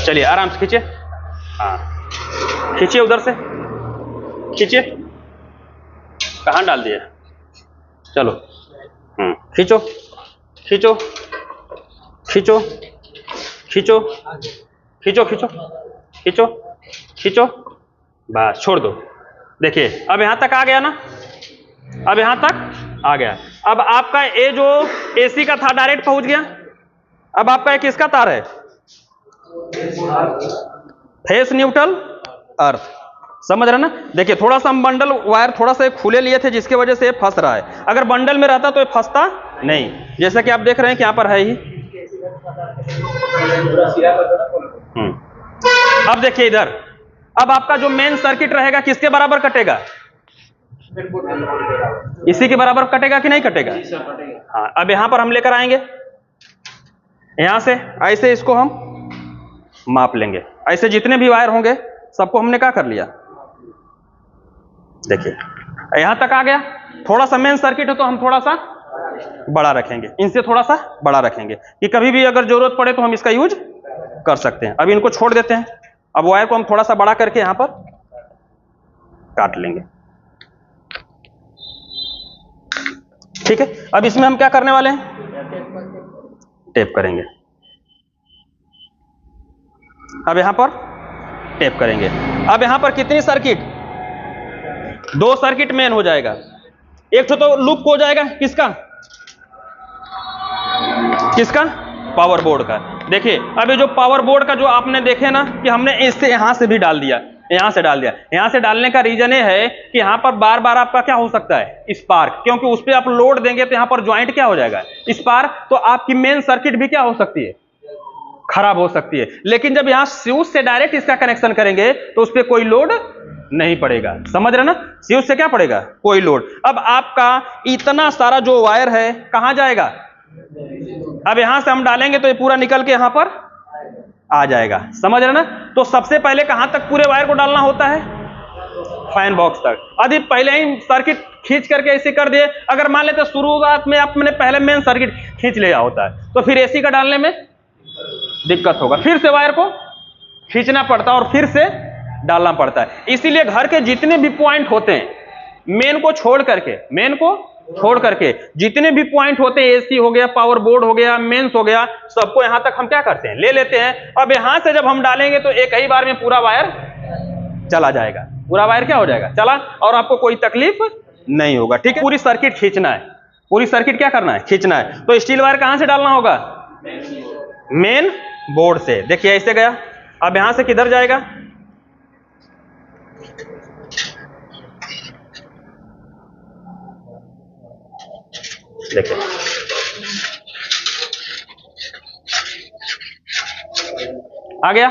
चलिए आराम से खींचिए। हाँ खींचिए, उधर से खींचिए। कहां डाल दिया, चलो खींचो खींचो खींचो खींचो खींचो खींचो खींचो खींचो, बस छोड़ दो। देखिए अब यहां तक आ गया ना, अब यहां तक आ गया। अब आपका ये जो एसी का था डायरेक्ट पहुंच गया। अब आपका एक किसका तार है, फेस न्यूट्रल अर्थ, समझ रहे ना। देखिए थोड़ा सा हम बंडल वायर थोड़ा सा खुले लिए थे जिसकी वजह से ये फंस रहा है, अगर बंडल में रहता तो ये फंसता नहीं, जैसा कि आप देख रहे हैं कि यहां पर है ही। अब देखिए इधर, अब आपका जो मेन सर्किट रहेगा किसके बराबर कटेगा, इसी के बराबर कटेगा कि नहीं कटेगा। हाँ, अब यहां पर हम लेकर आएंगे, यहां से ऐसे इसको हम माप लेंगे, ऐसे जितने भी वायर होंगे सबको हमने क्या कर लिया। देखिए यहां तक आ गया, थोड़ा सा मेन सर्किट है तो हम थोड़ा सा बड़ा रखेंगे, इनसे थोड़ा सा बड़ा रखेंगे कि कभी भी अगर जरूरत पड़े तो हम इसका यूज कर सकते हैं। अब इनको छोड़ देते हैं, अब वायर को हम थोड़ा सा बड़ा करके यहां पर काट लेंगे। ठीक है, अब इसमें हम क्या करने वाले हैं, टेप करेंगे। अब यहां पर टेप करेंगे। अब यहां पर कितनी सर्किट, 2 सर्किट मेन हो जाएगा, एक तो लूप हो जाएगा किसका, किसका, पावर बोर्ड का। देखिए अब ये जो पावर बोर्ड का जो आपने देखे ना कि हमने इससे यहां से भी डाल दिया, यहां से डाल दिया। यहां से डालने का रीजन ये है कि यहां पर बार बार आपका क्या हो सकता है, स्पार्क, क्योंकि उस पर आप लोड देंगे तो यहां पर ज्वाइंट क्या हो जाएगा, स्पार्क, तो आपकी मेन सर्किट भी क्या हो सकती है, खराब हो सकती है। लेकिन जब यहां फ्यूज से डायरेक्ट इसका कनेक्शन करेंगे तो उस पर कोई लोड नहीं पड़ेगा, समझ रहे ना, फ्यूज से क्या पड़ेगा, कोई लोड। अब आपका इतना सारा जो वायर है कहां जाएगा, अब यहां से हम डालेंगे तो ये पूरा निकल के यहां पर आ जाएगा, समझ रहे ना। तो सबसे पहले कहां तक पूरे वायर को डालना होता है, फैन बॉक्स तक। यदि पहले ही सर्किट खींच करके ऐसे कर दिए, अगर मान लेते शुरुआत में आपने पहले मेन सर्किट खींच लिया होता है तो फिर एसी का डालने में दिक्कत होगा, फिर से वायर को खींचना पड़ता है और फिर से डालना पड़ता है। इसीलिए घर के जितने भी पॉइंट होते हैं, मेन को छोड़ करके जितने भी पॉइंट होते हैं, एसी हो गया, पावर बोर्ड हो गया, मेंस हो गया, सबको यहां तक हम क्या करते हैं, ले लेते हैं। अब यहां से जब हम डालेंगे तो एक ही बार में पूरा वायर चला जाएगा, पूरा वायर क्या हो जाएगा, चला, और आपको कोई तकलीफ नहीं होगा। ठीक है, पूरी सर्किट खींचना है, पूरी सर्किट क्या करना है, खींचना है। तो स्टील वायर कहां से डालना होगा, मेन बोर्ड से। देखिए ऐसे गया, अब यहां से किधर जाएगा, देखिए आ गया,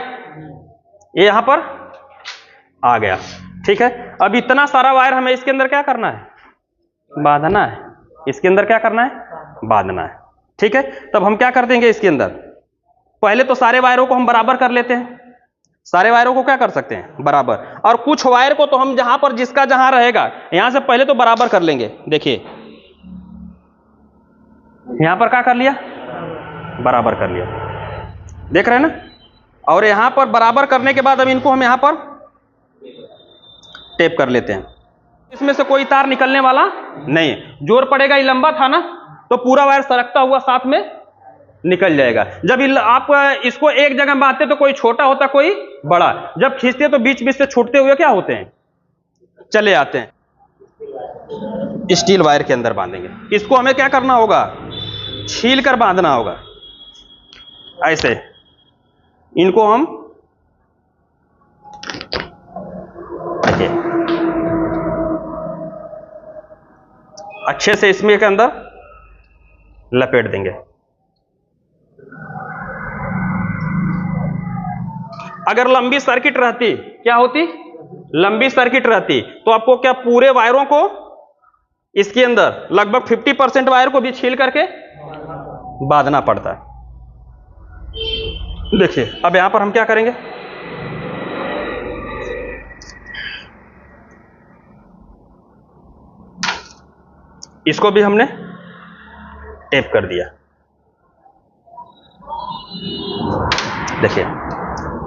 ये यहां पर आ गया। ठीक है, अब इतना सारा वायर हमें इसके अंदर क्या करना है, बांधना है, इसके अंदर क्या करना है, बांधना है। ठीक है, तब हम क्या कर देंगे इसके अंदर, पहले तो सारे वायरों को हम बराबर कर लेते हैं, सारे वायरों को क्या कर सकते हैं, बराबर, और कुछ वायर को तो हम जहां पर जिसका जहां रहेगा यहां से पहले तो बराबर कर लेंगे। देखिए यहां पर क्या कर लिया, बराबर कर लिया, देख रहे हैं ना। और यहां पर बराबर करने के बाद अब इनको हम यहां पर टेप कर लेते हैं, इसमें से कोई तार निकलने वाला नहीं, जोर पड़ेगा, ये लंबा था ना तो पूरा वायर सरकता हुआ साथ में निकल जाएगा। जब आप इसको एक जगह बांधते तो कोई छोटा होता कोई बड़ा, जब खींचते तो बीच बीच से छूटते हुए क्या होते हैं, चले आते हैं। स्टील वायर के अंदर बांधेंगे, इसको हमें क्या करना होगा, छील कर बांधना होगा, ऐसे इनको हम देखिए अच्छे से इसमें के अंदर लपेट देंगे। अगर लंबी सर्किट रहती, क्या होती, लंबी सर्किट रहती तो आपको क्या पूरे वायरों को इसके अंदर लगभग 50% वायर को भी छील करके बांधना पड़ता है। देखिए अब यहां पर हम क्या करेंगे, इसको भी हमने टेप कर दिया। देखिए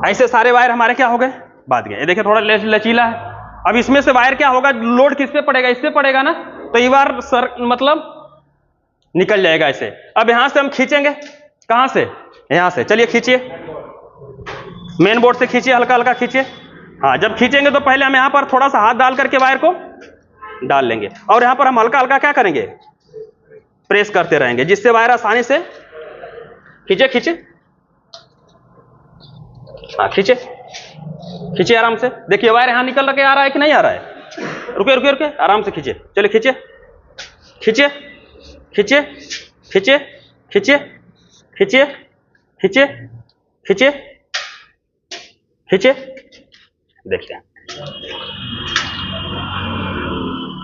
ऐसे सारे वायर हमारे क्या हो गए, बांध गए। देखिए थोड़ा लचीला है। अब इसमें से वायर क्या होगा, लोड किस पे पड़ेगा, इस पे पड़ेगा ना, तो ये बार मतलब निकल जाएगा ऐसे। अब यहां से हम खींचेंगे, कहां से, यहां से चलिए खींचिए, मेन बोर्ड से खींचिए, हल्का हल्का खींचिए। हाँ, जब खींचेंगे तो पहले हम यहां पर थोड़ा सा हाथ डाल करके वायर को डाल लेंगे और यहां पर हम हल्का हल्का क्या करेंगे, प्रेस करते रहेंगे, जिससे वायर आसानी से खींचे खींचे। हाँ खींचे खींचे आराम से। देखिए वायर यहां निकल के आ रहा है कि नहीं आ रहा है। रुके रुके रुके, आराम से खींचे, चलिए खींचे खींचे खींचे खींचे खींचे खींचे खींचे खींचे खींचे। देखते हैं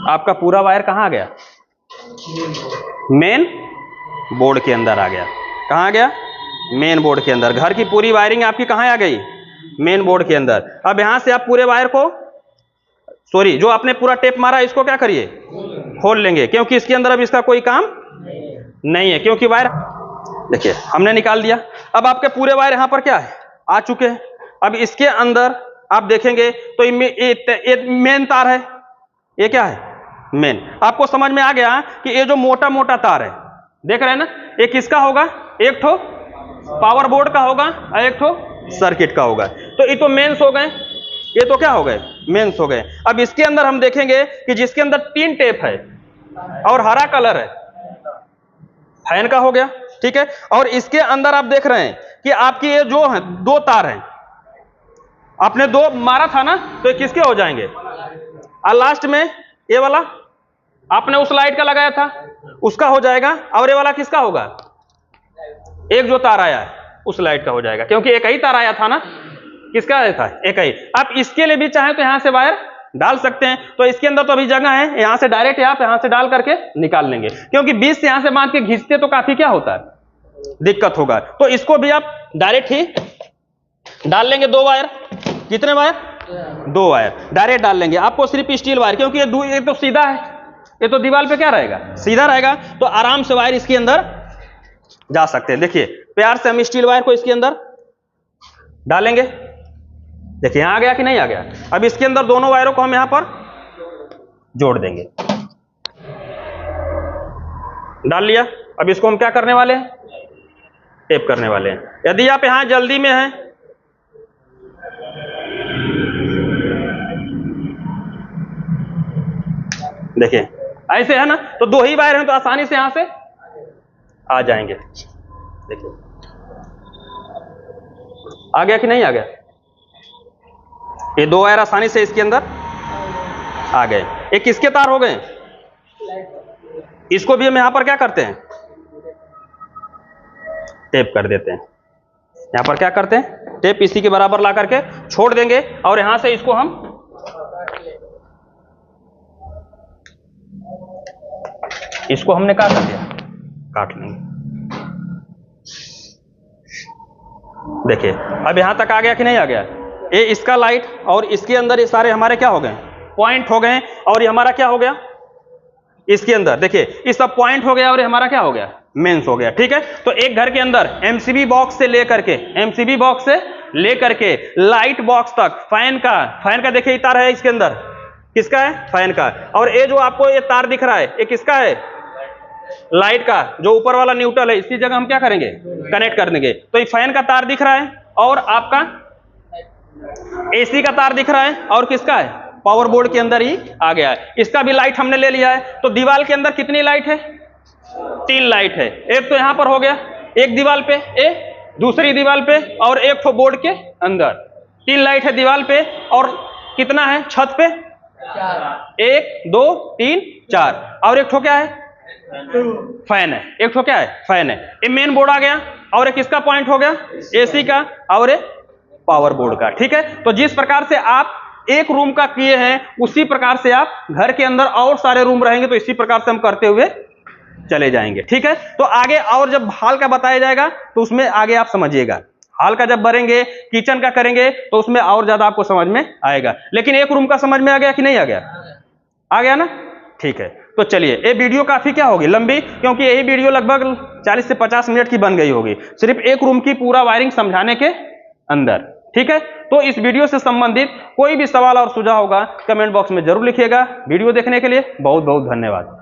आपका पूरा वायर कहां आ गया, मेन बोर्ड के अंदर आ गया। कहां आ गया, मेन बोर्ड के अंदर। घर की पूरी वायरिंग आपकी कहां आ गई, मेन बोर्ड के अंदर। अब यहां से आप पूरे वायर को, सॉरी, जो आपने पूरा टेप मारा इसको क्या करिए, खोल लेंगे, क्योंकि इसके अंदर अब इसका कोई काम नहीं है, क्योंकि वायर देखिए हमने निकाल दिया। अब आपके पूरे वायर यहां पर क्या है, आ चुके हैं। अब इसके अंदर आप देखेंगे तो ये मेन तार है, ये क्या है, मेन। आपको समझ में आ गया कि ये जो मोटा मोटा तार है, देख रहे हैं ना, ये किसका होगा, एक ठो पावर बोर्ड का होगा और एक ठो सर्किट का होगा। तो ये तो मेंस हो गए, ये तो क्या हो गए, मेंस हो गए। अब इसके अंदर हम देखेंगे कि जिसके अंदर 3 टेप है और हरा कलर है, फैन का हो गया, ठीक है। और इसके अंदर आप देख रहे हैं कि आपकी ये जो है 2 तार हैं, आपने 2 मारा था ना, तो ये किसके हो जाएंगे, और लास्ट में ये वाला आपने उस लाइट का लगाया था उसका हो जाएगा, और ये वाला किसका होगा, एक जो तार आया है उस लाइट का हो जाएगा, क्योंकि एक ही तार आया था ना, किसका आया था, एक ही। आप इसके लिए भी चाहें तो यहां से वायर डाल सकते हैं, तो इसके अंदर तो अभी जगह है, यहां से डायरेक्ट आप यहां से डाल करके निकाल लेंगे, क्योंकि बीच से यहां से बांध के घिसते तो काफी क्या होता है, दिक्कत होगा। तो इसको भी आप डायरेक्ट ही डाल लेंगे, 2 वायर, कितने वायर, 2 वायर डायरेक्ट डाल लेंगे। आपको सिर्फ स्टील वायर, क्योंकि ये तो सीधा है, ये तो दीवार पे क्या रहेगा, सीधा रहेगा, तो आराम से वायर इसके अंदर जा सकते हैं। देखिए प्यार से हम स्टील वायर को इसके अंदर डालेंगे, देखिए यहां आ गया कि नहीं आ गया। अब इसके अंदर दोनों वायरों को हम यहां पर जोड़ देंगे, डाल लिया। अब इसको हम क्या करने वाले हैं, टेप करने वाले हैं। यदि आप यहां जल्दी में हैं, देखिए ऐसे है ना, तो 2 ही वायर हैं तो आसानी से यहां से आ जाएंगे। देखिए आ गया कि नहीं आ गया, ये 2 वायर आसानी से इसके अंदर आ गए। ये किसके तार हो गए, इसको भी हम यहां पर क्या करते हैं, टेप कर देते हैं। यहां पर क्या करते हैं, टेप इसी के बराबर ला करके छोड़ देंगे, और यहां से इसको हम इसको हमने काट दिया, काट लेंगे। देखिए अब यहां तक आ गया कि नहीं आ गया, ये इसका लाइट और इसके अंदर ये सारे हमारे क्या हो गए, पॉइंट हो गए, और ये हमारा क्या हो गया, इसके अंदर देखिए ये सब पॉइंट हो गया, और ये हमारा क्या हो गया, मेंस हो गया, ठीक है। तो एक घर के अंदर एमसीबी बॉक्स से लेकर के लाइट बॉक्स तक, फैन का देखिए तार है इसके अंदर, किसका है, फैन का। और ये जो आपको ये तार दिख रहा है, ये किसका है, लाइट का, जो ऊपर वाला न्यूट्रल है, इसी जगह हम क्या करेंगे, कनेक्ट कर देंगे। तो ये फैन का तार दिख रहा है, और आपका एसी का तार दिख रहा है, और किसका है, पावर बोर्ड के अंदर ही आ गया है। इसका भी लाइट हमने ले लिया है। तो दीवार के अंदर कितनी लाइट है, 3 लाइट है। एक तो यहां पर हो गया, एक दीवार पे, दूसरी दीवार पे, और एक तो बोर्ड के अंदर। 3 लाइट है दीवार पे, और कितना है छत पे, 1 2 3 4, और एक तो क्या है, फैन है। एक तो क्या है, फैन है। ये मेन बोर्ड आ गया, और एक किसका पॉइंट हो गया, एसी का, और एक पावर बोर्ड का, ठीक है। तो जिस प्रकार से आप एक रूम का किए हैं, उसी प्रकार से आप घर के अंदर और सारे रूम रहेंगे, तो इसी प्रकार से हम करते हुए चले जाएंगे, ठीक है। तो आगे और जब हॉल का बताया जाएगा तो उसमें आगे आप समझिएगा, हॉल का जब भरेंगे, किचन का करेंगे, तो उसमें और ज्यादा आपको समझ में आएगा। लेकिन एक रूम का समझ में आ गया कि नहीं आ गया, आ गया ना, ठीक है। तो चलिए, ये वीडियो काफी क्या होगी, लंबी, क्योंकि यही वीडियो लगभग 40 से 50 मिनट की बन गई होगी, सिर्फ एक रूम की पूरा वायरिंग समझाने के अंदर, ठीक है। तो इस वीडियो से संबंधित कोई भी सवाल और सुझाव होगा कमेंट बॉक्स में जरूर लिखिएगा। वीडियो देखने के लिए बहुत बहुत धन्यवाद।